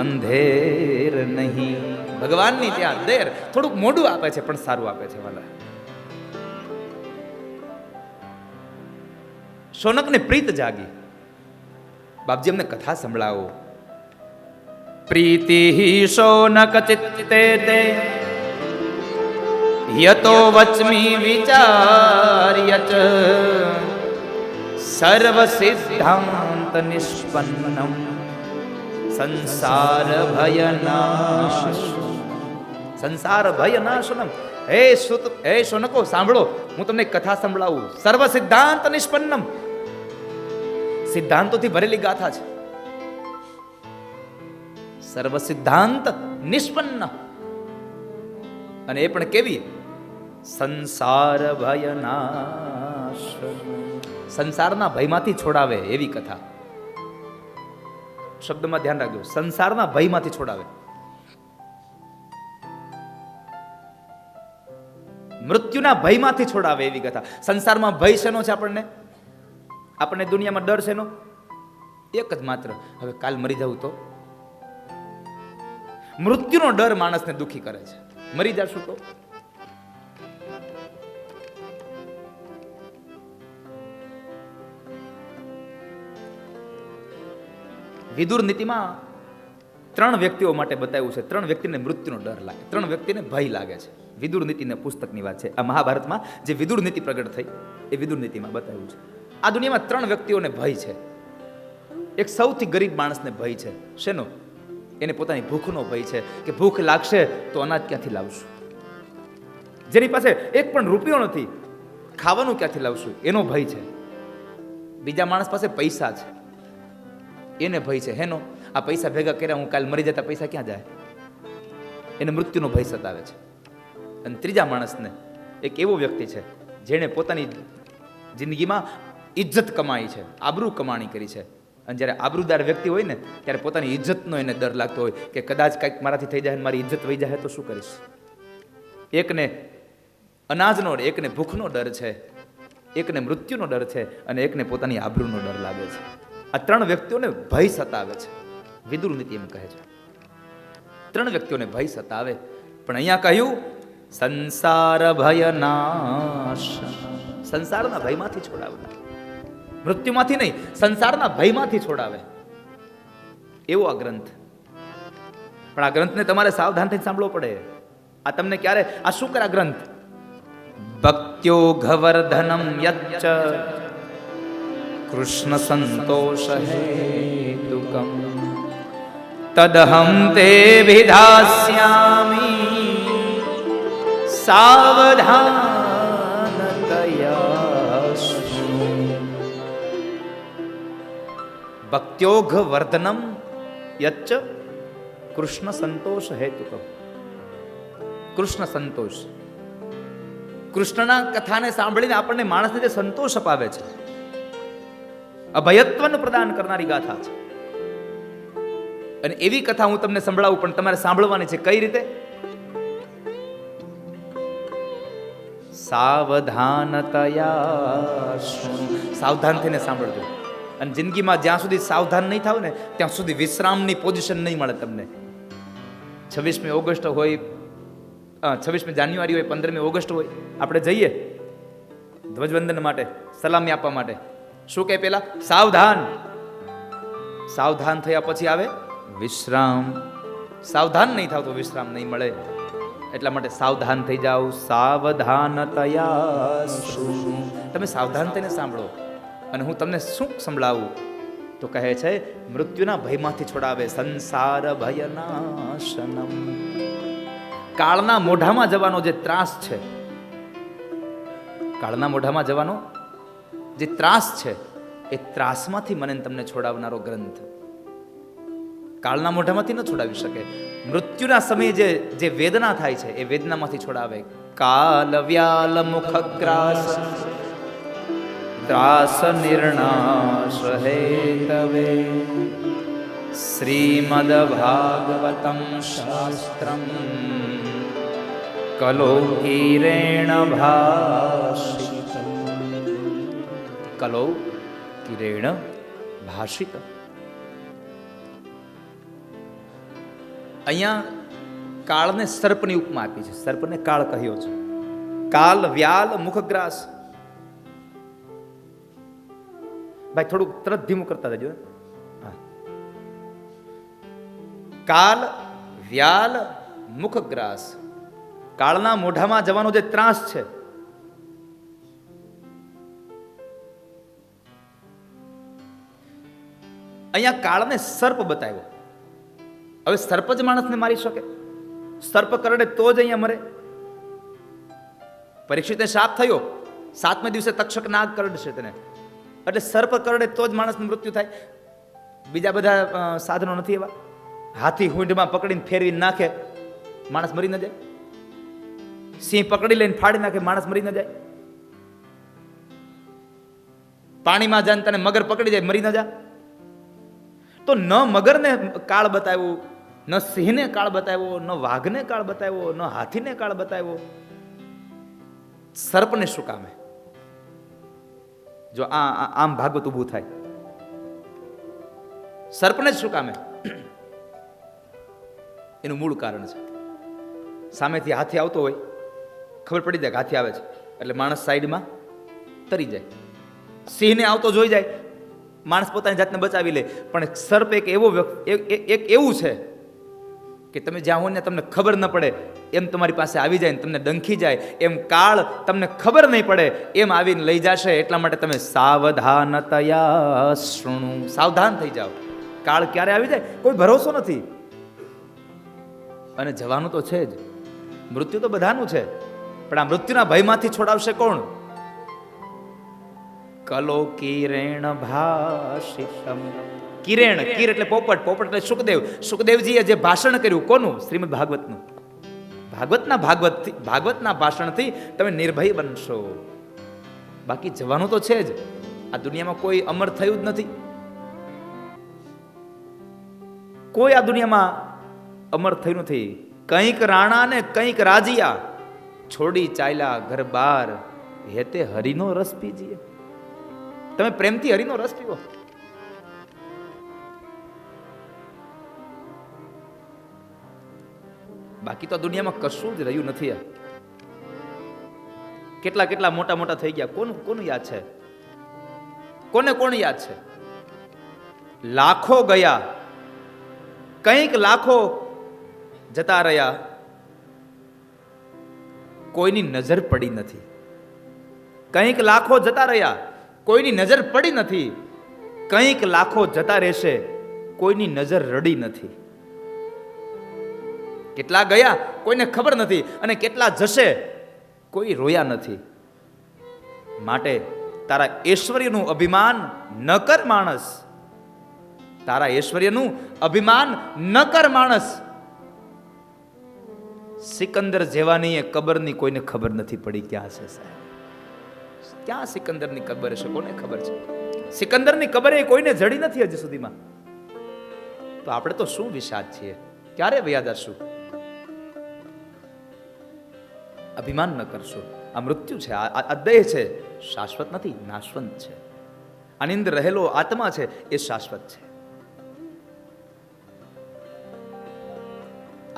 અંધેર નહીં. ભગવાનની ત્યાં દેર, થોડુંક મોડું આપે છે પણ સારું આપે છે વાલા. શૌનકને પ્રીત જાગી. બાપજી અમને કથા સંભળાવો. પ્રીતિ શૌનક ચિત્તે તે યતો વચમી વિચાર્ય ચ સર્વ સિદ્ધાંત નિષ્પન્નમ સંસાર ભયનાશ. સંસાર ભયનાશનમ. હે શૌનકો સાંભળો, હું તમને કથા સંભળાવું. સર્વ સિદ્ધાંત નિષ્પન્નમ, સિદ્ધાંતોથી ભરેલી ગાથા છે. સર્વ સિદ્ધાંત નિષ્પન્ન, અને એ પણ કેવી? સંસાર ભયનાશ, સંસારના ભયમાંથી છોડાવે એવી કથા. શબ્દમાં ધ્યાન રાખજો, સંસારના ભયમાંથી છોડાવે. મૃત્યુના ભયમાંથી છોડાવે એવી કથા. સંસારમાં ભય શેનો છે? આપણને દુનિયામાં ડર શેનો? એક જ માત્ર, હવે કાલ મરી જવું તો. મૃત્યુનો ડર માણસને દુખી કરે છે. મરી જશું તો. વિદુર નીતિમાં 3 વ્યક્તિઓ માટે બતાવ્યું છે. 3 વ્યક્તિને મૃત્યુનો ડર લાગે, 3 વ્યક્તિને ભય લાગે છે. વિદુર નીતિના પુસ્તકની વાત છે. આ મહાભારતમાં જે વિદુર નીતિ પ્રગટ થઈ એ વિદુર નીતિમાં બતાવ્યું છે. આ દુનિયામાં 3 વ્યક્તિઓને ભય છે. એક સૌથી ગરીબ માણસને ભય છે. શેનો? એને પોતાની ભૂખનો ભય છે કે ભૂખ લાગશે તો અનાજ ક્યાંથી લાવશું. જેની પાસે એક પણ રૂપિયો નથી, ખાવાનું ક્યાંથી લાવશું એનો ભય છે. બીજા માણસ પાસે પૈસા છે, એને ભય છે. હેનો? આ પૈસા ભેગા કર્યા, હું કાલ મરી જતા પૈસા ક્યાં જાય? એને મૃત્યુનો ભય સતાવે છે. અને ત્રીજા માણસને એક એવો વ્યક્તિ છે જેણે પોતાની જિંદગીમાં ઇજ્જત કમાઈ છે, આબરૂ કમાણી કરી છે. અને જ્યારે આબરૂદાર વ્યક્તિ હોય ને ત્યારે પોતાની ઇજ્જતનો એને ડર લાગતો હોય કે કદાચ કંઈક મારાથી થઈ જાય, મારી ઇજ્જત વહી જાય તો શું કરીશ. એકને અનાજનો, એકને ભૂખનો ડર છે, એકને મૃત્યુનો ડર છે, અને એકને પોતાની આબરૂનો ડર લાગે છે. આ 3 વ્યક્તિઓને ભય સતાવે છે. વિદુર નીતિ એમ કહે છે 3 વ્યક્તિઓને ભય સતાવે. પણ અહીંયા કહ્યું સંસાર ભયનાશ, સંસારના ભયમાંથી છોડાવે. મૃત્યુમાંથી નહીં, સંસારના ભયમાંથી છોડાવે એવો આ ગ્રંથ. પણ આ ગ્રંથને તમારે સાવધાનથી સાંભળવો પડે. આ તમને ક્યારે, આ શું કરે આ ગ્રંથ? ભક્ત્યો ઘવર્ધનમ યચ્ચ કૃષ્ણ સંતોષ હેતુકમ તદહમ તે વિધાસ્યામિ સાવધાનતયા. ભક્ત્યોઘ વર્ધનમ યચ્ચ કૃષ્ણ સંતોષ હેતુકમ. કૃષ્ણ સંતોષ, કૃષ્ણના કથાને સાંભળીને આપણને માણસને જે સંતોષ અપાવે છે, અભયત્વનું પ્રદાન કરનારી ગાથા છે. અને એવી કથા હું તમને સંભળાવું, પણ તમારે સાંભળવાની છે. કઈ રીતે? સાવધાનતયા, સાવધાન થઈને સાંભળજો. અને જિંદગીમાં જ્યાં સુધી સાવધાન નહીં થાવ ને ત્યાં સુધી વિશ્રામની પોઝિશન નહીં મળે તમને. 26મી ઓગસ્ટ હોય, 26મી જાન્યુઆરી હોય, 15મી ઓગસ્ટ હોય, આપણે જઈએ ધ્વજવંદન માટે, સલામી આપવા માટે. શું કહે પેલા? સાવધાન. સાવધાન થયા પછી આવે વિશ્રામ. સાવધાન નહીં થાવ તો વિશ્રામ નહીં મળે. એટલા માટે સાવધાન થઈ જાઓ. સાવધાનતયા, તમે સાવધાન થઈને સાંભળો. અને હું તમને શું સંભળાવું તો કહે છે મૃત્યુના ભયમાંથી છોડાવે. સંસાર ભયનાશનમ. કાળના મોઢામાં જવાનો જે ત્રાસ છે, કાળના મોઢામાં જવાનો જે ત્રાસ છે, એ ત્રાસમાંથી મને તમને છોડાવનારો ગ્રંથ. કાળના મોઢામાંથી ન છોડાવી શકે. મૃત્યુના સમયે જે વેદના થાય છે એ વેદનામાંથી છોડાવે. કાલ વ્યાલ મુખગ્રાસ ત્રાસ નિર્ણાશ હેતવે. શ્રીમદ્ભાગવતમ શાસ્ત્રમ કલૌકિરેણ ભાષિતમ. કલૌકિરેણ ભાષિતમ. અહીંયા કાળને સર્પની ઉપમા આપી છે. સર્પને કાળ કહ્યો છે. કાલ, વ્યાલ, મુખગ્રાસ. ભાઈ થોડુંક તરત ધીમું કરતા જજો. કાલ, વ્યાલ, મુખગ્રાસ. કાળના મોઢામાં જવાનો જે ત્રાસ છે, અહીંયા કાળને સર્પ બતાવ્યો. હવે સર્પ જ માણસને મારી શકે? સર્પ કરડે તો જ અહીંયા મરે. પરીક્ષિતને શાપ થયો, 7મે દિવસે તક્ષક નાગ કરડશે તેને, એટલે સર્પ કરડે તો જ માણસનું મૃત્યુ થાય. બીજા બધા સાધનો નથી એવા. હાથી હુંડમાં પકડીને ફેરવી નાખે, માણસ મરી ન જાય. સિંહ પકડી લઈને ફાડી નાખે, માણસ મરી ન જાય. પાણીમાં જાય તને મગર પકડી જાય, મરી ન જાય. તો ન મગરને કાળ બતાવ્યો, ન સિંહને કાળ બતાવ્યો, ન વાઘને કાળ બતાવ્યો, ન હાથીને કાળ બતાવ્યો, સર્પને શું કામે? જો આમ ભાગવત ઊભું થાય, સર્પને જ શું કામે? એનું મૂળ કારણ છે, સામેથી હાથી આવતો હોય, ખબર પડી જાય કે હાથી આવે છે, એટલે માણસ સાઈડમાં તરી જાય. સિંહને આવતો જોઈ જાય, માણસ પોતાની જાતને બચાવી લે. પણ સર્પ એક એવું છે કે તમે જ્યાં હોય ને તમને ખબર ન પડે એમ તમારી પાસે આવી જાય, તમને ડંખી જાય. એમ કાળ તમને ખબર નહીં પડે એમ આવીને લઈ જશે. એટલા માટે તમે સાવધાનતયા શૃણુ, સાવધાન થઈ જાઓ. કાળ ક્યારે આવી જાય કોઈ ભરોસો નથી. અને જવાનું તો છે જ, મૃત્યુ તો બધાનું છે, પણ આ મૃત્યુના ભયમાંથી છોડાવશે કોણ? કલૌકિરેણ ભાષિતમ. કિરેણ, કિર એટલે પોપટ, પોપટ એટલે સુખદેવ. સુખદેવજીએ જે ભાષણ કર્યું, કોનું? શ્રીમદ ભાગવતનું. ભાગવતના ભાષણથી તમે નિર્ભય બનશો. બાકી જવાનું તો છે જ. આ દુનિયામાં કોઈ અમર થયું જ નથી. કોઈ આ દુનિયામાં અમર થયું નથી. કંઈક રાણા ને કંઈક રાજીયા, છોડી ચાલ્યા ઘર બાર, હેતે હરિનો રસ પીજીએ. તમે પ્રેમથી હરિનો રસ પીવો. બાકી તો દુનિયામાં કશું જ રહ્યું નથી. કેટલા કેટલા મોટા મોટા થઈ ગયા, કોનું યાદ છે? કોણ યાદ છે? લાખો ગયા, કંઈક લાખો જતા રહ્યા, કોઈની નજર પડી નથી. કંઈક લાખો જતા રહ્યા, કોઈની નજર પડી નથી. કંઈક લાખો જતા રહેશે, કોઈની નજર રડી નથી. કેટલા ગયા કોઈને ખબર નથી, અને કેટલા જશે કોઈ રોયા નથી. માટે તારા ઐશ્વર્યનું અભિમાન ન કર માણસ. તારા ઐશ્વર્યનું અભિમાન ન કર માણસ. સિકંદર જેવાની એ કબરની કોઈને ખબર નથી પડી ક્યાં છે સાહેબ. ક્યાં સિકંદરની કબર છે કોને ખબર છે? સિકંદરની કબર એ કોઈને જડી નથી હજી સુધીમાં. તો આપણે તો શું વિષાદ છીએ, ક્યારે વયા જશું? અભિમાન ન કરશો. આ મૃત્યુ છે, આ દેહ છે, શાશ્વત નથી, નાશવંત છે. આની અંદર રહેલો આત્મા છે એ શાશ્વત છે.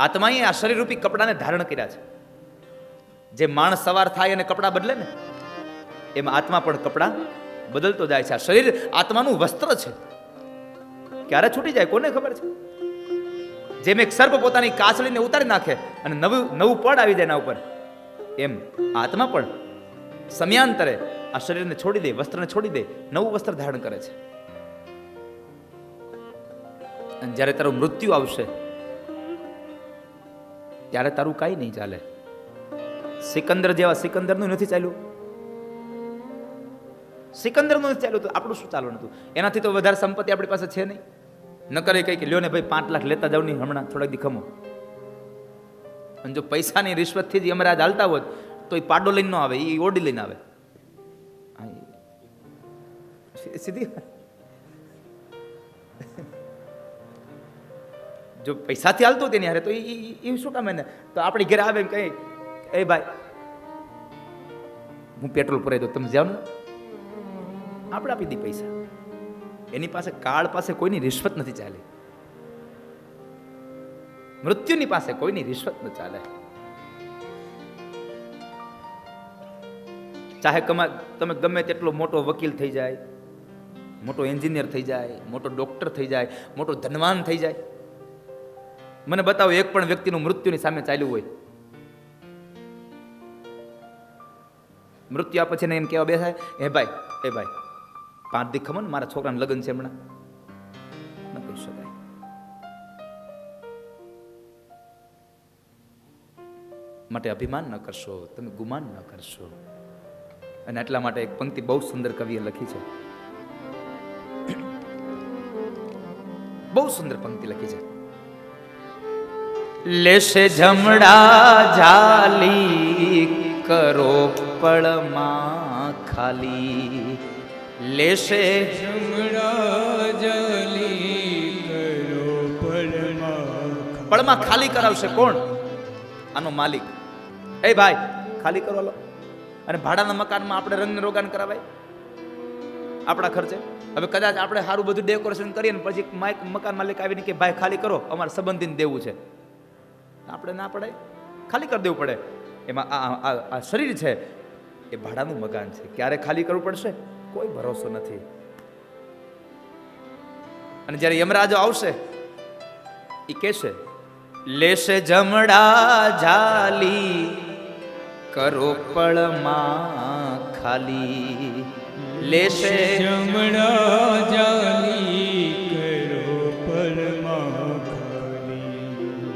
આત્માએ આ શરીરરૂપી કપડાને ધારણ કર્યા છે. જે માણસ સવાર થાય અને કપડા બદલે ને, એમ આત્મા પણ કપડા બદલતો જાય છે. આ શરીર આત્માનું વસ્ત્ર છે. ક્યારે છૂટી જાય કોને ખબર છે? જેમ એક સર્પ પોતાની કાસળીને ઉતારી નાખે અને નવું પડ આવી જાય એના ઉપર, એમ આત્મા પણ સમયાંતરે આ શરીરને છોડી દે, વસ્ત્રને છોડી દે, નવું વસ્ત્ર ધારણ કરે છે. અને જ્યારે તારું મૃત્યુ આવશે ત્યારે તારું કાંઈ નહીં ચાલે. સિકંદર જેવા સિકંદરનું નથી ચાલ્યું. સિકંદરનું નથી ચાલ્યું તો આપણું શું ચાલવાનું હતું? એનાથી તો વધારે સંપત્તિ આપણી પાસે છે નહીં. ન કરે કઈ કે લ્યો ને ભાઈ 5 લાખ લેતા જાવ નહીં હમણાં થોડાક દી ખમો. અને જો પૈસાની રિશ્વતથી જ યમરાજ હાલતા હોત તો એ પાડો લઈને ન આવે, એ ઓડી લઈને આવે. સીધી જો પૈસાથી હાલતું તેની હારે તો એ શું કામ એને? તો આપણી ઘરે આવે એમ કહે, એ ભાઈ હું પેટ્રોલ પુરાઈ દઉં, તમે જાઓ ને, આપણે આપી દી પૈસા. એની પાસે કાળ પાસે કોઈની રિશ્વત નથી ચાલે, મૃત્યુની પાસે કોઈની રિશ્વત ન ચાલે. ચાહે તમે ગમે તેટલો મોટો વકીલ થઈ જાય, મોટો એન્જિનિયર થઈ જાય, મોટો ડોક્ટર થઈ જાય, મોટો ધનવાન થઈ જાય, મને બતાવો એક પણ વ્યક્તિનું મૃત્યુની સામે ચાલ્યું હોય? મૃત્યુ આપે છે ને એમ કેવા બેસાય, એ ભાઈ 5 દી ખબર ને મારા છોકરાના લગ્ન છે હમણાં, ન કહી શકાય. માટે અભિમાન ન કરશો, તમે ગુમાન ન કરશો. અને એટલા માટે એક પંક્તિ બહુ સુંદર કવિએ લખી છે, બહુ સુંદર પંક્તિ લખી છે. લેશે જમડા જાલી કરો પળમાં ખાલી, લેશે જમડા જાલી કરો પળમાં ખાલી કરાવશે કોણ? આનો માલિક. એ ભાઈ ખાલી કરો લો. અને ભાડાના મકાનમાં આપણે રંગ રોગાન કરાવાય આપણા ખર્ચે? હવે કદાચ આપણે સારું બધું ડેકોરેશન કરીએ ને પછી મકાન માલિક આવીને કે ભાઈ ખાલી કરો, અમારે સંબંધીને દેવું છે, આપણે ના પડે, ખાલી કરી દેવું પડે. એમાં આ શરીર છે એ ભાડાનું મકાન છે, ક્યારે ખાલી કરવું પડશે કોઈ ભરોસો નથી. અને જ્યારે યમરાજો આવશે એ કહેશે, લેશે જમડા જાલી કરો પળમાં ખાલી, લેશે જમડા જાલી કરો પળમાં ખાલી,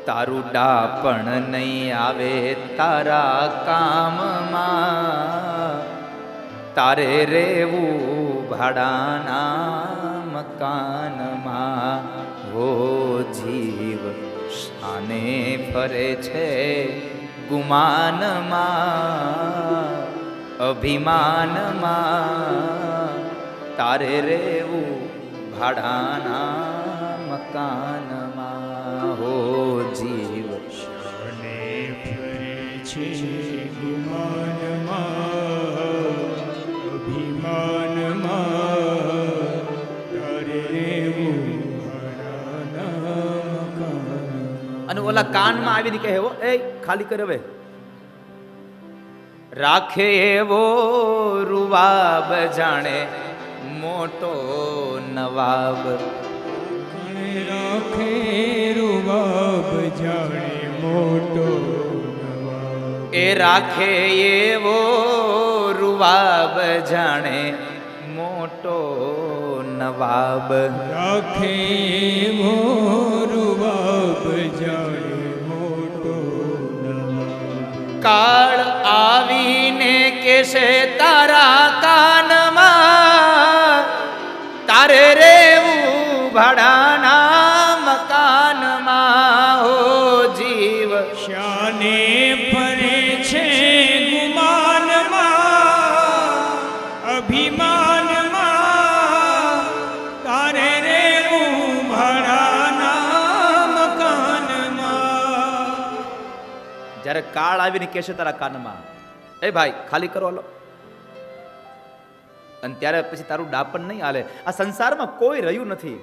તારું ડાપણ નહીં આવે તારા કામમાં, તારે રેવું ભાડાના મકાનમાં. હો જીવ શાને ફરે છે ગુમાનમાં, અભિમાનમાં, તારે રેવું ભાડાના મકાનમાં. હો જીવ શાને ફરે છે ગુમાનમાં, અભિમાનમાં, તારે રેવું ભાડાના મકાનમાં. અને ઓલા કાનમાં આવીને કહે, હો એ ખાલી કર હવે. રાખે એવો રૂવાબ જાણે મોટો નવાબ, રાખે રૂવાબ જાણે મોટો નવાબ, એ રાખે એવો રૂવાબ જાણે મોટો નવાબ, રાખે એવો રૂવાબ જાણે મોટો નવાબ. કાળ આવીને કેશે તારા કાનમાં, તારે રેવું ભાડાના મકાનમાં. હો જીવ શાને ફરે છે ગુમાનમાં, અભિમાનમાં, તારે રેવું ભાડાના મકાનમાં. જ્યારે કાળ આવીને કહેશે તારા કાનમાં, એ ભાઈ ખાલી કરો લો, અને ત્યારે પછી તારું ડાપણ નહીં હાલે. આ સંસારમાં કોઈ રહ્યું નથી.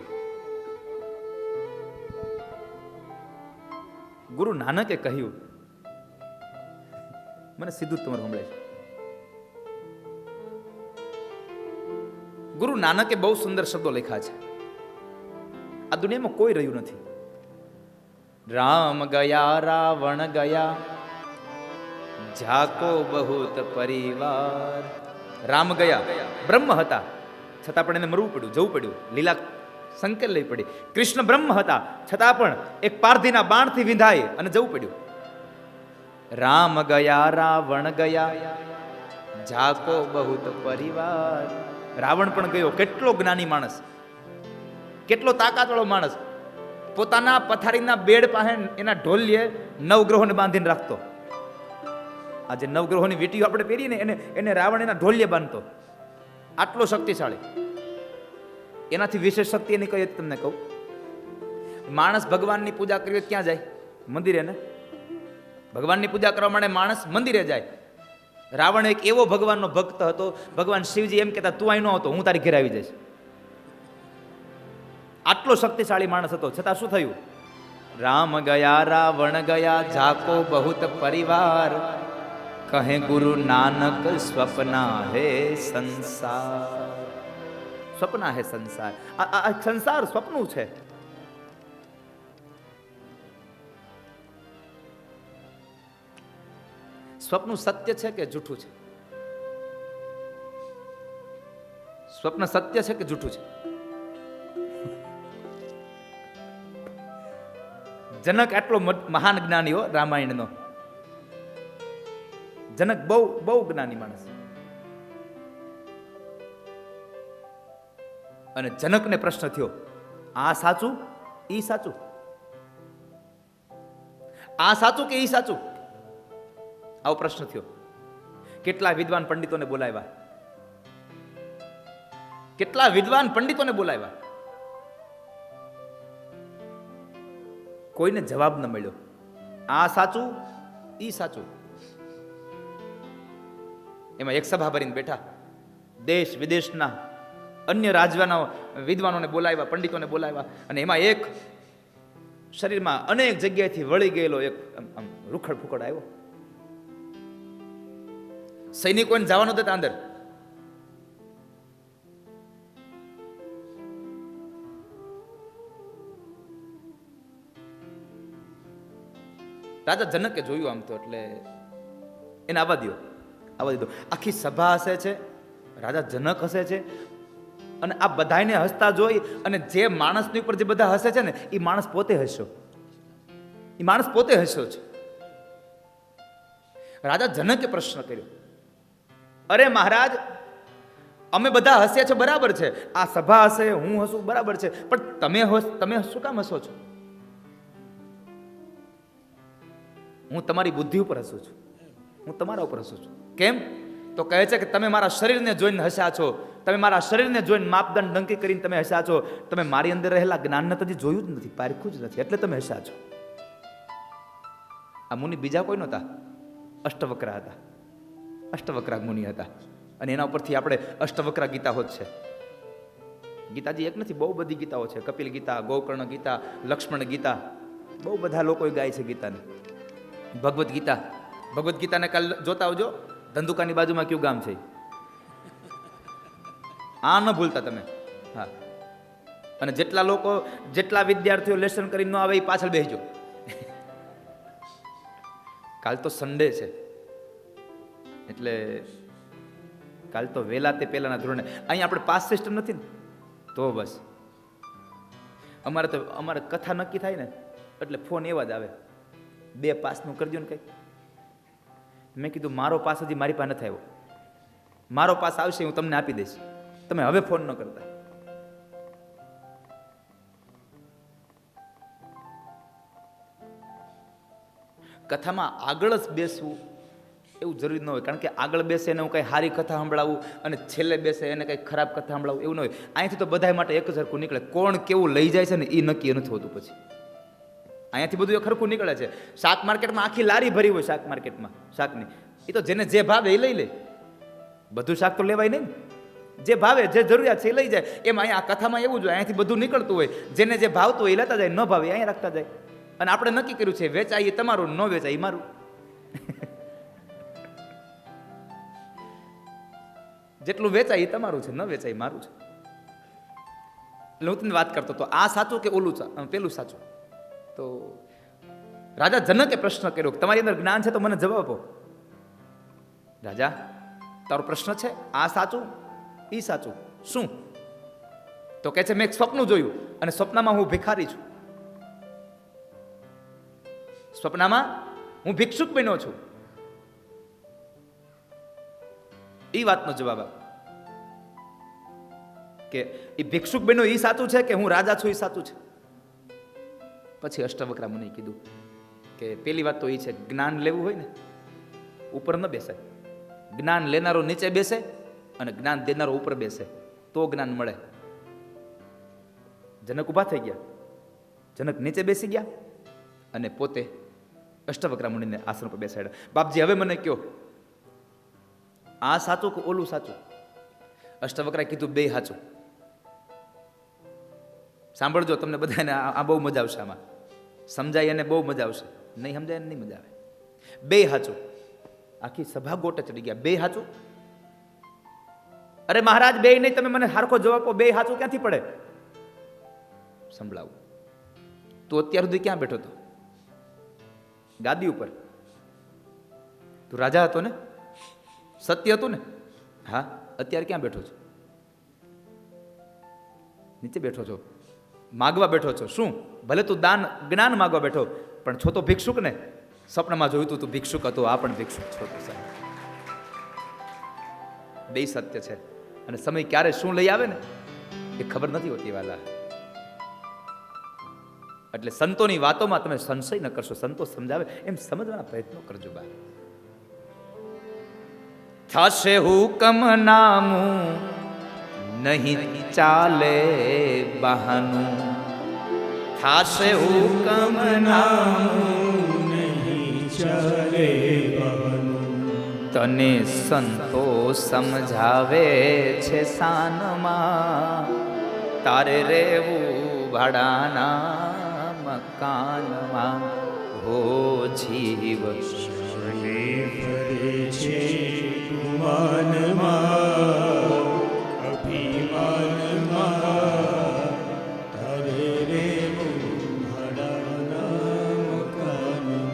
ગુરુ નાનકે કહ્યું, મને સીધું તમારું સાંભળે છે. ગુરુ નાનકે બહુ સુંદર શબ્દો લખ્યા છે. આ દુનિયામાં કોઈ રહ્યું નથી. રામ ગયા રાવણ ગયા જાકો બહુત પરિવાર. રામ ગયા, બ્રહ્મ હતા છતાં પણ એને મરવું પડ્યું, જવું પડ્યું, લીલા સંકેલ લઈ પડી. કૃષ્ણ બ્રહ્મ હતા છતાં પણ એક પારધીના બાણથી વિંધાય અને જવું પડ્યું. રામ ગયા રાવણ ગયા જાકો બહુત પરિવાર. રાવણ પણ ગયો, કેટલો જ્ઞાની માણસ, કેટલો તાકાતવાળો માણસ, પોતાના પથારીના બેડ પાસે એના ઢોલીએ નવગ્રહોને બાંધીને રાખતો. આ જે નવગ્રહોની વીંટીઓ આપણે પહેરીએ ને એને રાવણ એના ઢોલીએ બાંધતો. આટલો શક્તિશાળી. એનાથી વિશેષ શક્તિ એની કઈ તમને કહું. માણસ ભગવાનની પૂજા કરવી હોય ક્યાં જાય? મંદિરે ને. ભગવાનની પૂજા કરવા માટે માણસ મંદિરે જાય. રાવણ એક એવો ભગવાનનો ભક્ત હતો, ભગવાન શિવજી એમ કહેતા તું અહીં ન હતો, હું તારી ઘેર આવી જઈશ. આટલો શક્તિશાળી માણસ હતો, છતાં શું થયું? રામ ગયા રાવણ ગયા, જાકો બહુત પરિવાર, કહે ગુરુ નાનક સ્વપ્ના હે સંસાર. સ્વપ્ના હે સંસાર. આ સંસાર સ્વપ્નું છે. સ્વપ્ન સત્ય છે કે જૂઠું છે? સ્વપ્ન સત્ય છે કે જૂઠું છે? જનક આટલો મહાન જ્ઞાની હો, રામાયણનો જનક બહુ બહુ જ્ઞાની માણસ. અને જનકને પ્રશ્ન થયો, આ સાચું ઈ સાચું? આ સાચું કે ઈ સાચું? આવો પ્રશ્ન થયો. કેટલા વિદ્વાન પંડિતોને બોલાવ્યા, કેટલા વિદ્વાન પંડિતોને બોલાવ્યા, કોઈને જવાબ ન મળ્યો. આ સાચું ઈ સાચું? એમાં એક સભા ભરીને બેઠા, દેશ વિદેશના અન્ય રાજ્યના વિદ્વાનોને બોલાવ્યા, પંડિતોને બોલાવ્યા, અને એમાં એક શરીરમાં અનેક જગ્યાએથી વળી ગયેલો એક રૂખડ ફૂકડ આવ્યો. સૈનિકોને જવાનો દેતા અંદર. રાજા જનકે જોયું આમ તો, એટલે એને આવવા દો, આવવા દીધો. આખી સભા હસે છે, રાજા જનક હસે છે, અને આ બધાને હસતા જોઈ, અને જે માણસની ઉપર જે બધા હસે છે ને, એ માણસ પોતે હસ્યો. એ માણસ પોતે હસ્યો છે. રાજા જનકે પ્રશ્ન કર્યો, અરે મહારાજ, અમે બધા હસ્યા છે બરાબર છે, આ સભા હશે, હું હસું બરાબર છે, પણ તમે શું કામ હસો છો? હું તમારી બુદ્ધિ ઉપર હસું છું, હું તમારા ઉપર હસું છું. કેમ? તો કહે છે કે તમે મારા શરીરને જોઈને હસ્યા છો, તમે મારા શરીરને જોઈને માપદંડ નક્કી કરીને તમે હસ્યા છો, તમે મારી અંદર રહેલા જ્ઞાનને તો જોયું જ નથી, પારખ્યું જ નથી, એટલે તમે હસ્યા છો. આ મુનિ બીજા કોઈ નહોતા, અષ્ટવક્રા હતા. અષ્ટવક્રા મુનિ હતા, અને એના ઉપરથી આપણે અષ્ટવક્રા ગીતા હોત છે. ગીતાજી એક નથી, બહુ બધી ગીતાઓ છે. કપિલ ગીતા, ગોકર્ણ ગીતા, લક્ષ્મણ ગીતા, બહુ બધા લોકો ગાય છે ગીતાને. ભગવદ્ ગીતા, ભગવદ્ ગીતાને કાલ જોતા આવજો. ધંધુકાની બાજુમાં કયું ગામ છે, આ ન ભૂલતા તમે. હા, અને જેટલા લોકો, જેટલા વિદ્યાર્થીઓ લેસન કરીને ન આવે એ પાછળ બેસજો. કાલ તો સન્ડે છે, એટલે કાલ તો વહેલા તે પહેલાના ધોરણે. અહીંયા આપણે પાસ સિસ્ટમ નથી ને, તો બસ અમારે કથા નક્કી થાય ને એટલે ફોન એવા જ આવે, 2 પાસનું કરી દો ને કંઈક. મેં કીધું મારો પાસ હજી મારી પાસે નથી આવ્યો, મારો પાસ આવશે હું તમને આપી દઈશ, તમે હવે ફોન ન કરતા. કથામાં આગળ જ બેસવું એવું જરૂરી ન હોય, કારણ કે આગળ બેસે એને હું કંઈ સારી કથા સંભળાવું અને છેલ્લે બેસે એને કંઈ ખરાબ કથા સંભળાવું એવું ન હોય. અહીંથી તો બધા માટે એક જ સરખું નીકળે. કોણ કેવું લઈ જાય છે ને એ નક્કી નથી હોતું. પછી અહીંયાથી બધું એક સરખું નીકળે છે. શાક માર્કેટમાં આખી લારી ભરી હોય, શાક માર્કેટમાં શાકની, એ તો જેને જે ભાવે એ લઈ લે. બધું શાક તો લેવાય નહીં, જે ભાવે જે જરૂરિયાત છે એ લઈ જાય. એમ અહીંયા આ કથામાં એવું જ હોય, અહીંયાથી બધું નીકળતું હોય, જેને જે ભાવતું હોય એ લેતા જાય, ન ભાવે અહીંયા રાખતા જાય. અને આપણે નક્કી કર્યું છે વેચાય એ તમારું, ન વેચાય એ મારું. જેટલું વેચાય એ તમારું છે, ન વેચાય મારું છે. એટલે હું તમને વાત કરતો તો આ સાચું કે ઓલું પેલું સાચું? તો રાજા જનકે પ્રશ્ન કર્યો, તમારી અંદર જ્ઞાન છે તો મને જવાબ આપો. રાજા, તારો પ્રશ્ન છે આ સાચું ઈ સાચું? શું? તો કહે છે મેં એક સ્વપ્ન જોયું, અને સ્વપ્નમાં હું ભિખારી છું. સ્વપ્નમાં હું ભિક્ષુક બન્યો છું. એ વાતનો જવાબ આપ કે એ ભિક્ષુક બન્યો એ સાચું છે કે હું રાજા છું એ સાચું છે? પછી અષ્ટવક્રા મુનિએ કીધું કે પેલી વાત તો એ છે, જ્ઞાન લેવું હોય ને ઉપર ન બેસાય. જ્ઞાન લેનારો નીચે બેસે અને જ્ઞાન દેનારો ઉપર બેસે તો જ્ઞાન મળે. જનક ઊભા થઈ ગયા. જનક નીચે બેસી ગયા અને પોતે અષ્ટવક્ર મુનિને આસન પર બેસાડ્યા. બાપજી હવે મને કયો, આ સાચું કે ઓલું સાચું? અષ્ટવક્રાએ કીધું બે સાચું. સાંભળજો, તમને બધાને આ બહુ મજા આવશે. આમાં સમજાય અને બહુ મજા આવશે, નહીં સમજાય નહીં મજા આવે. બે સાચું. આખી સભા ગોટે ચડી ગયા. બે સાચું? અરે મહારાજ બે નહીં, તમે મને હારખો જવાબ આપો, બે સાચું ક્યાંથી પડે? સંભળાવું. તું અત્યાર સુધી ક્યાં બેઠો હતો? ગાદી ઉપર. તું રાજા હતો ને? સત્ય હતું ને? હા. અત્યારે ક્યાં બેઠો છો? નીચે બેઠો છો, માગવા બેઠો છો. શું? ભલે તું દાન જ્ઞાન માગવા બેઠો, પણ છો તો ભિક્ષુક ને. સપનામાં જોયું તું ભિક્ષુક હતો, આ પણ ભિક્ષુક છો. બે સત્ય છે, અને સમય ક્યારે શું લઈ આવે ને એ ખબર નથી હોતી વાલા. એટલે સંતોની વાતોમાં તમે સંશય ન કરશો. સંતો સમજાવે એમ સમજવાના પ્રયત્નો કરજો. બા થશે હુકમ નામું નહીં ચાલે બહાનું. થશે હુકમ નામું નહીં ચાલે તને સંતો સમજાવે છે સાનમાં. તારે રેવું ભાડાના મકાનમાં. હો જીવ ફરે છે ગુમાનમાં, અભિમાનમાં. તારે રેવું ભાડાના મકાનમાં.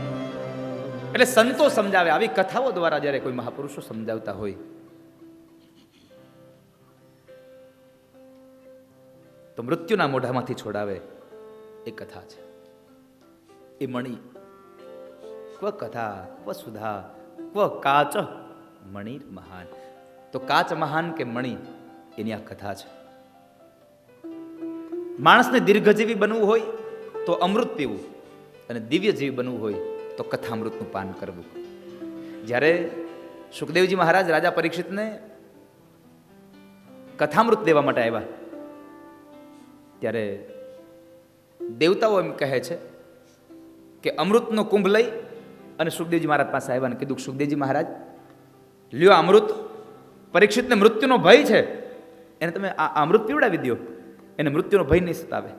એટલે સંતો સમજાવે. આવી કથાઓ દ્વારા જ્યારે કોઈ મહાપુરુષો સમજાવતા હોય તો મૃત્યુના મોઢામાંથી છોડાવે એ કથા છે. એ મણિ ક્વ કથા ક્વ સુધા ક્વ કાચ મણિ મહાન. તો કાચ મહાન કે મણિ, એની આ કથા છે. માણસને દીર્ઘજીવી બનવું હોય તો અમૃત પીવું, અને દિવ્યજીવી બનવું હોય તો કથામૃતનું પાન કરવું. જ્યારે સુખદેવજી મહારાજ રાજા પરીક્ષિતને કથામૃત દેવા માટે આવ્યા ત્યારે દેવતાઓ એમ કહે છે કે અમૃતનો કુંભ લઈ અને સુખદેવજી મહારાજ પાસે આવ્યા અને કીધું, સુખદેવજી મહારાજ લ્યો અમૃત, પરીક્ષિતને મૃત્યુનો ભય છે, એને તમે આ અમૃત પીવડાવી દો, એને મૃત્યુનો ભય નહીં સતાવે.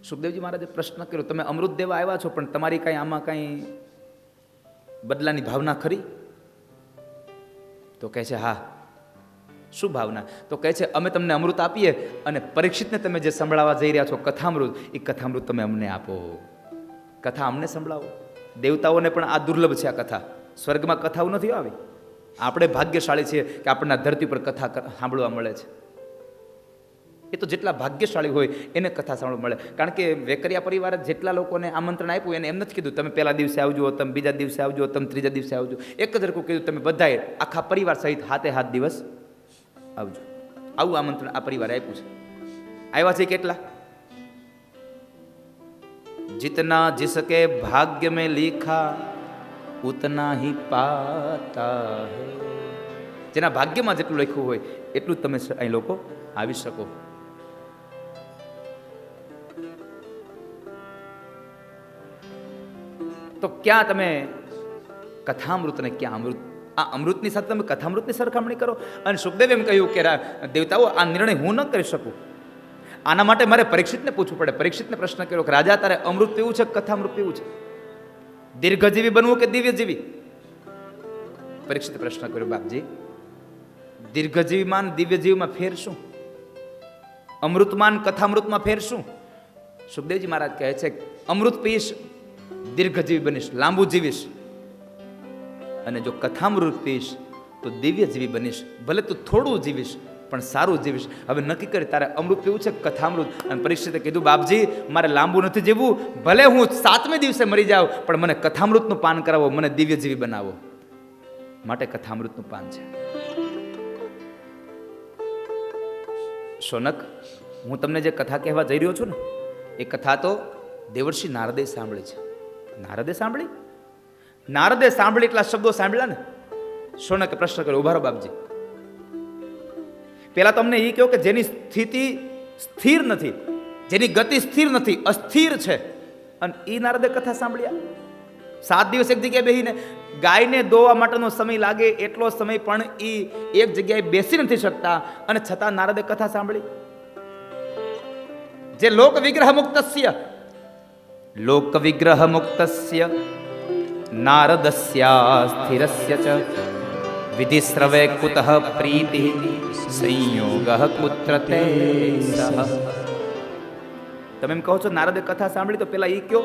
સુખદેવજી મહારાજે પ્રશ્ન કર્યો, તમે અમૃત દેવા આવ્યા છો, પણ તમારી કાંઈ આમાં કાંઈ બદલાની ભાવના ખરી? તો કહે છે હા. શું ભાવના? તો કહે છે અમે તમને અમૃત આપીએ અને પરીક્ષિતને તમે જે સંભળાવવા જઈ રહ્યા છો કથામૃત, એ કથામૃત તમે અમને આપો. કથા અમને સંભળાવો. દેવતાઓને પણ આ દુર્લભ છે. આ કથા સ્વર્ગમાં કથાઓ નથી આવી. આપણે ભાગ્યશાળી છીએ કે આપણને ધરતી પર કથા સાંભળવા મળે છે. એ તો જેટલા ભાગ્યશાળી હોય એને કથા સાંભળવા મળે. કારણ કે વેકરિયા પરિવારે જેટલા લોકોને આમંત્રણ આપ્યું એને એમ નથી કીધું તમે પહેલા દિવસે આવજો, તમે બીજા દિવસે આવજો, તમે ત્રીજા દિવસે આવજો. એક જ રકું કીધું તમે બધાએ આખા પરિવાર સહિત હાથે હાથ દિવસ આવજો. આવું આમંત્રણ આ પરિવારે આપ્યું છે. આવ્યા છે કેટલા? जितना जिसके भाग्य में लिखा उतना ही पाता है. જેના ભાગ્યમાં જેટલું લખ્યું હોય એટલું તમે અહીં લોકો આવી શકો. તો ક્યાં તમે કથામૃત ને ક્યાં અમૃત? આ અમૃતની સાથે તમે કથામૃતની સરખામણી કરો. અને સુખદેવ એમ કહ્યું કે દેવતાઓ આ નિર્ણય હું ન કરી શકું, આના માટે મારે પરીક્ષિતને પૂછવું પડે. પરીક્ષિતને પ્રશ્ન કર્યો કે રાજા તારે અમૃત પીવું છે કથામૃત પીવું છે? દીર્ઘજીવી બનવું કે દિવ્યજીવી? પરીક્ષિતે પ્રશ્ન કર્યો, બાપજી દીર્ઘજીવીમાન દિવ્યજીવીમાં ફેર શું? અમૃતમાન કથામૃતમાં ફેર શું? સુખદેવજી મહારાજ કહે છે અમૃત પીશ દીર્ઘજીવી બનીશ, લાંબુ જીવીશ, અને જો કથામૃત પીશ તો દિવ્યજીવી બનીશ. ભલે તું થોડું જીવીશ પણ સારું જીવીશ. હવે નક્કી કરી તારે અમૃત પીવું છે કથામૃત? અને પરીક્ષિતે કીધું બાપજી મારે લાંબુ નથી જીવવું, ભલે હું 7મે દિવસે મરી જાઉં પણ મને કથામૃતનું પાન કરાવો, મને દિવ્યજીવી બનાવો. માટે કથામૃતનું પાન છે. શૌનક, હું તમને જે કથા કહેવા જઈ રહ્યો છું ને એ કથા તો દેવર્ષિ નારદે સાંભળી છે. નારદે સાંભળી? નારદે સાંભળી એટલા શબ્દો સાંભળ્યા ને. શૌનકે પ્રશ્ન કર્યો, ઉભા રહો બાપજી, પેલા તમને એ કહો કે જેની સ્થિતિ સ્થિર નથી જેની ગતિ સ્થિર નથી, અસ્થિર છે. અને એ નારદે કથા સાંભળ્યા. 7 દિવસ એક જગ્યાએ બેસીને, ગાયને દોવા માટેનો સમય લાગે એટલો સમય પણ એ એક જગ્યાએ બેસી નથી શકતા, અને છતાં નારદે કથા સાંભળી. જે લોક વિગ્રહ મુક્તસ્ય નારદસ્યા સ્થિરસ્ય ચ વિધિશ્રવે કુતઃ પ્રીતિ સંયોગઃ કુત્ર તે સહ. તમે એમ કહો છો નારદે કથા સાંભળી, તો પેલા એ કયો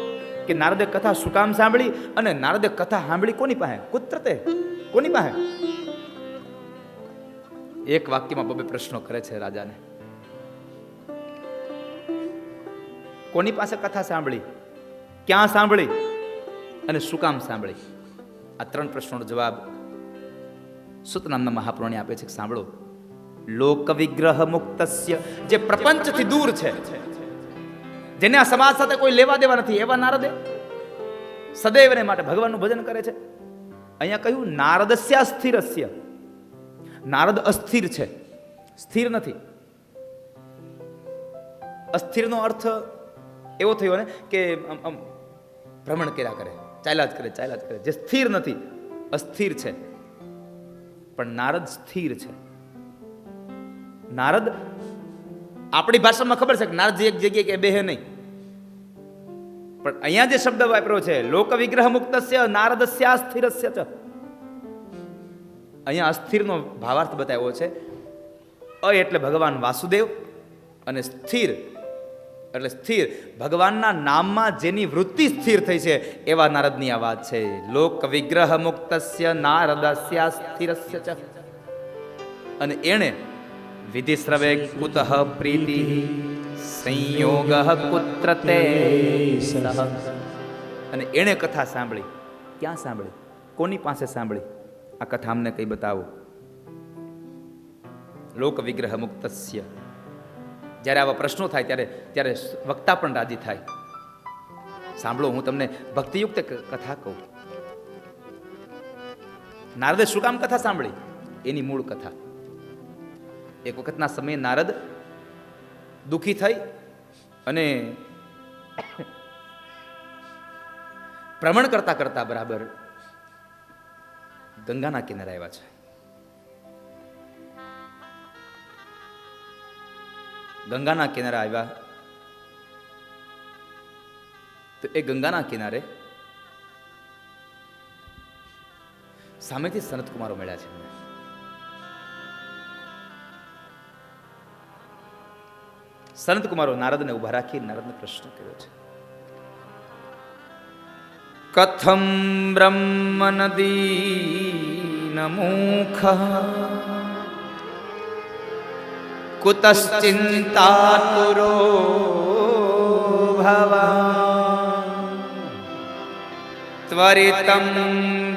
કે નારદે કથા શું કામ સાંભળી, અને નારદે કથા સાંભળી કોની પાસે? કુત્ર તે, કોની પાસે? એક વાક્યમાં બબે પ્રશ્નો કરે છે રાજાને. કોની પાસે કથા સાંભળી, ક્યાં સાંભળી, અને શું કામ સાંભળી? આ 3 પ્રશ્નોનો જવાબ સુત નામના મહાપુરાણી આપે છે. સાંભળો. લોક વિગ્રહ મુક્તસ્ય, જે પ્રપંચથી દૂર છે, જેને આ સમાજ સાથે કોઈ લેવા દેવા નથી, એવા નારદે સદૈવને માટે ભગવાનનું ભજન કરે છે. અહીંયા કહ્યું નારદસ્ય અસ્થિરસ્ય. નારદ અસ્થિર છે, સ્થિર નથી. અસ્થિરનો અર્થ એવો થયો ને કે ભ્રમણ કર્યા કરે, ચાલ્યા જ કરે. જે સ્થિર નથી, અસ્થિર છે. પણ નારદ સ્થિર છે. નારદ, આપણી ભાષામાં ખબર છે કે નારદજી એક જગ્યાએ કે બેહે નહીં, પણ અહીંયા જે શબ્દ વાપર્યો છે લોક વિગ્રહ મુક્તસ્ય નારદસ્ય સ્થિરસ્ય ચ, અહીંયા અસ્થિરનો ભાવાર્થ બતાવ્યો છે. અ એટલે ભગવાન વાસુદેવ, અને સ્થિર એટલે સ્થિર, ભગવાનના નામમાં જેની વૃત્તિ સ્થિર થઈ છે એવા નારદની આ વાત છે. લોક વિગ્રહ મુક્તસ્ય નારદસ્ય સ્થિરસ્ય ચ, અને એણે વિધિશ્રવે કુતઃ પ્રીતિ સંયોગઃ કુત્ર તે સહ, અને એણે કથા સાંભળી. ક્યાં સાંભળી, કોની પાસે સાંભળી? આ કથા અમને કઈ બતાવો. લોક વિગ્રહ મુક્તસ્ય. જ્યારે આવા પ્રશ્નો થાય ત્યારે વક્તા પણ રાજી થાય. સાંભળો, હું તમને ભક્તિયુક્ત કથા કહું. નારદે શું કામ કથા સાંભળી? એની મૂળ કથા. એક વખતના સમયે નારદ દુઃખી થઈ અને ભ્રમણ કરતા કરતા બરાબર ગંગાના કિનારે આવ્યા છે. ગંગાના કિનારે આવ્યા તો એ ગંગાના કિનારે સામેથી સનતકુમારો મળ્યા છે. સનતકુમારો નારદને ઉભા રાખી નારદને પ્રશ્ન કર્યો છે. કથમ બ્રહ્મ નદીન મુખ કુતશ્ચિંતાતુરો ભવા ત્વરિતમ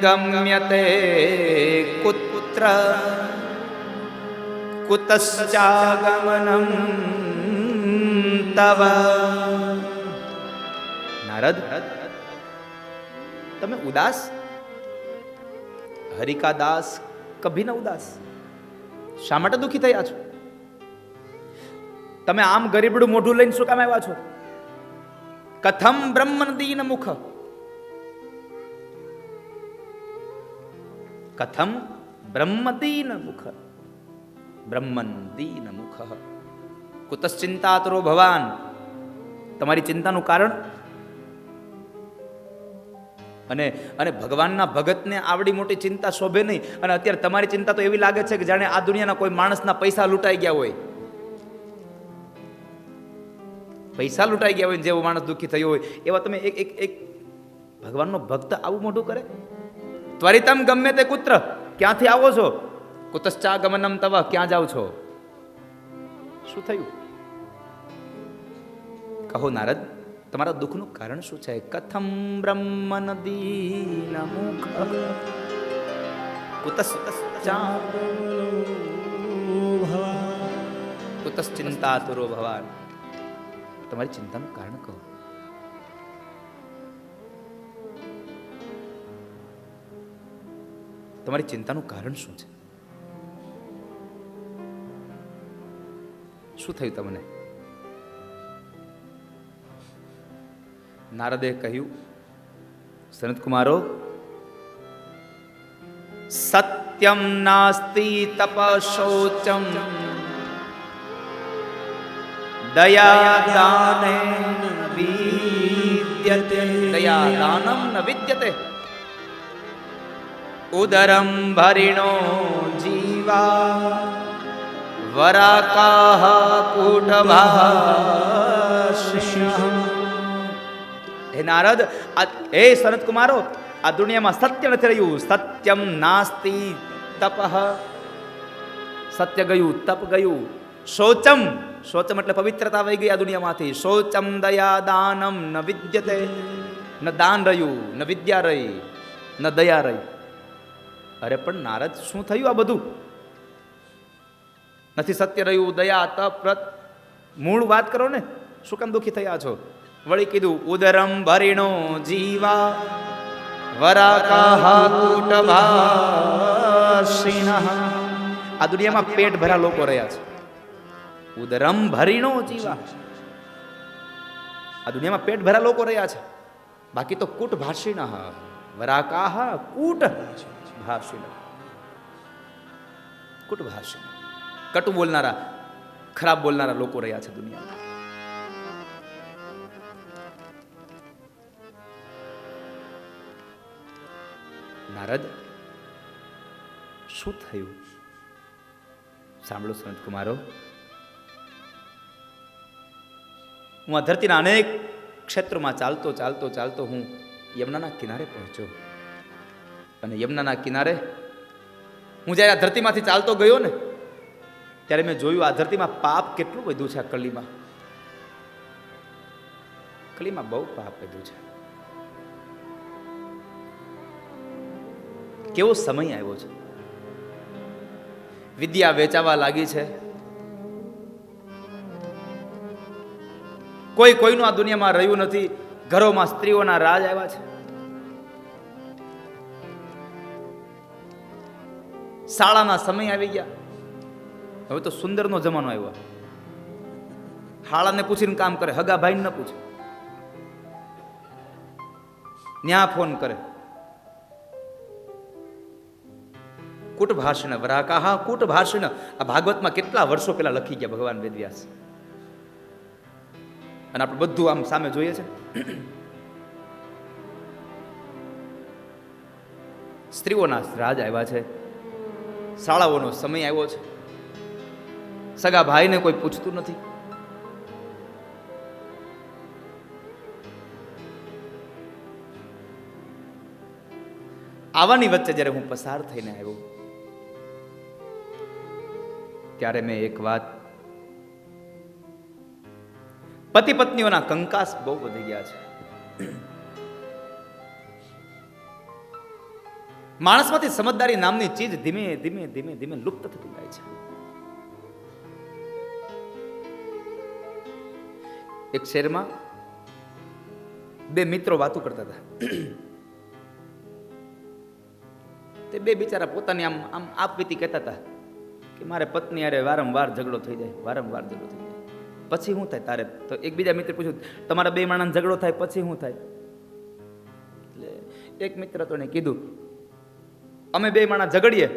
ગમ્યતે કુત્ર કુતશ્ચાગમનમ તવ. નારદ, તમે ઉદાસ? હરિકા દાસ કભી ન ઉદાસ. શા માટે દુઃખી થયા છો? તમે આમ ગરીબડું મોઢું લઈને શું કામ આવ્યા છો? કથમ બ્રહ્મ દીન મુખ, કથમ બ્રહ્મ દીન મુખ, બ્રહ્મન દીન મુખ કુતશ્ચિંતાતુરો ભવાન. તમારી ચિંતાનું કારણ? અને ભગવાનના ભગતને આવડી મોટી ચિંતા શોભે નહીં. અને અત્યારે તમારી ચિંતા તો એવી લાગે છે કે જાણે આ દુનિયાના કોઈ માણસના પૈસા લૂંટાઈ ગયા હોય. પૈસા લૂંટાઈ ગયા હોય જેવો માણસ દુઃખી થયો હોય એવા તમે એક ભગવાનનો ભક્ત આવું મોઢું કરે? ત્વરિતમ ગમે તે કુત્ર, ક્યાંથી આવો છો? કુતશ્ચાગમનમ તવ, ક્યાં જાઓ છો? શું થયું? કહો નારદ, તમારા દુઃખનું કારણ શું છે? કથમ બ્રહ્મ નદીન મુખ કુતશ્ચિંતાતુરો ભવાન. તમારી ચિંતાનું કારણ કહો. તમારી ચિંતાનું કારણ શું છે? શું થયું તમને? નારદે કહ્યું, સનત કુમારો, સત્યમ નાસ્તિ તપ શૌચમ દયા દાને વિદ્યતે, દયા દાનમ ન વિદ્યતે, ઉદરમ ભરિણો જીવા વરાકાહ કૂટભાષિણઃ. હે નારદ, હે સનત કુમારો, આ દુનિયામાં સત્ય નથી રહ્યું. સત્યમ નાસ્તિ તપઃ, સત્ય ગયું, તપ ગયું. શૌચમ, શૌચમ એટલે પવિત્રતા વહી ગઈ આ દુનિયામાંથી. શૌચમ દયા દાનમ ન વિદ્યતે, ન દાન રહ્યું, ન વિદ્યા રહી, ન દયા રહી. અરે પણ નારદ, શું થયું આ બધું? નથી સત્ય રહ્યું, દયા, તપ, વ્રત. મૂળ વાત કરો ને, શું કામ દુઃખી થયા છો? વળી કીધું, ઉદરમ ભરિણો જીવા વરાકાહ કૂટભાષિણઃ. આ દુનિયામાં પેટ ભરા લોકો રહ્યા છે. ઉદરમ ભરિણો જીવા, આ દુનિયામાં પેટ ભરા લોકો રહ્યા છે. બાકી તો કૂટ ભાષિણ, વરાકાહ કૂટ ભાષિણ, કૂટ ભાષિણ, કટુ બોલનારા, ખરાબ બોલનારા લોકો રહ્યા છે દુનિયામાં. નારદ, શું થયું? સાંભળો સનત કુમારો, હું આ ધરતીના અનેક ક્ષેત્રોમાં ચાલતો ચાલતો ચાલતો હું યમુનાના કિનારે પહોંચ્યો. અને યમુનાના કિનારે હું જ્યારે આ ધરતીમાંથી ચાલતો ગયો ને, ત્યારે મેં જોયું આ ધરતીમાં પાપ કેટલું વધ્યું છે. આ કલીમાં, કલીમાં બહુ પાપ વધ્યું છે. કેવો સમય આવ્યો છે. વિદ્યા વેચાવા લાગી છે. કોઈ કોઈનું આ દુનિયામાં રહ્યું નથી. ઘરોમાં સ્ત્રીઓના રાજ આવ્યા છે. શાળાના સમય આવી ગયા. હવે તો સુંદરનો જમાનો આવ્યો. શાળાને પૂછીને કામ કરે, હગા ભાઈને ન પૂછે. ન્યા ફોન કરે. કૂટ ભાષણ, વરાકાહ કૂટ ભાષણ. આ ભાગવતમાં કેટલા વર્ષો પહેલા લખી ગયા ભગવાન વેદવ્યાસ. અને આપણે બધું આમ સામે જોઈએ છે. સ્ત્રીઓના રાજ આવ્યા છે. શાળાઓનો સમય આવ્યો છે. સગા ભાઈને કોઈ પૂછતું નથી. આવાની વચ્ચે જ્યારે હું પસાર થઈને આવ્યો, ત્યારે મેં એક વાત, પતિ પત્નીઓના કંકાસ બહુ વધી ગયા છે. માણસમાંથી સમજદારી નામની ચીજ ધીમે ધીમે ધીમે ધીમે લુપ્ત થતી જાય છે. એક શહેરમાં બે મિત્રો વાતો કરતા હતા. તે બે બિચારા પોતાની આમ આમ આપવીતી કહેતા હતા કે મારે પત્ની અરે વારંવાર ઝઘડો થઈ જાય, વારંવાર ઝઘડો થઈ જાય. પછી શું થાય તારે? તો એક બીજા મિત્ર પૂછ્યું, તમારા બે માણસનો ઝઘડો થાય પછી શું થાય? એટલે એક મિત્ર તો એને કીધું, અમે બે માણસ ઝઘડીએ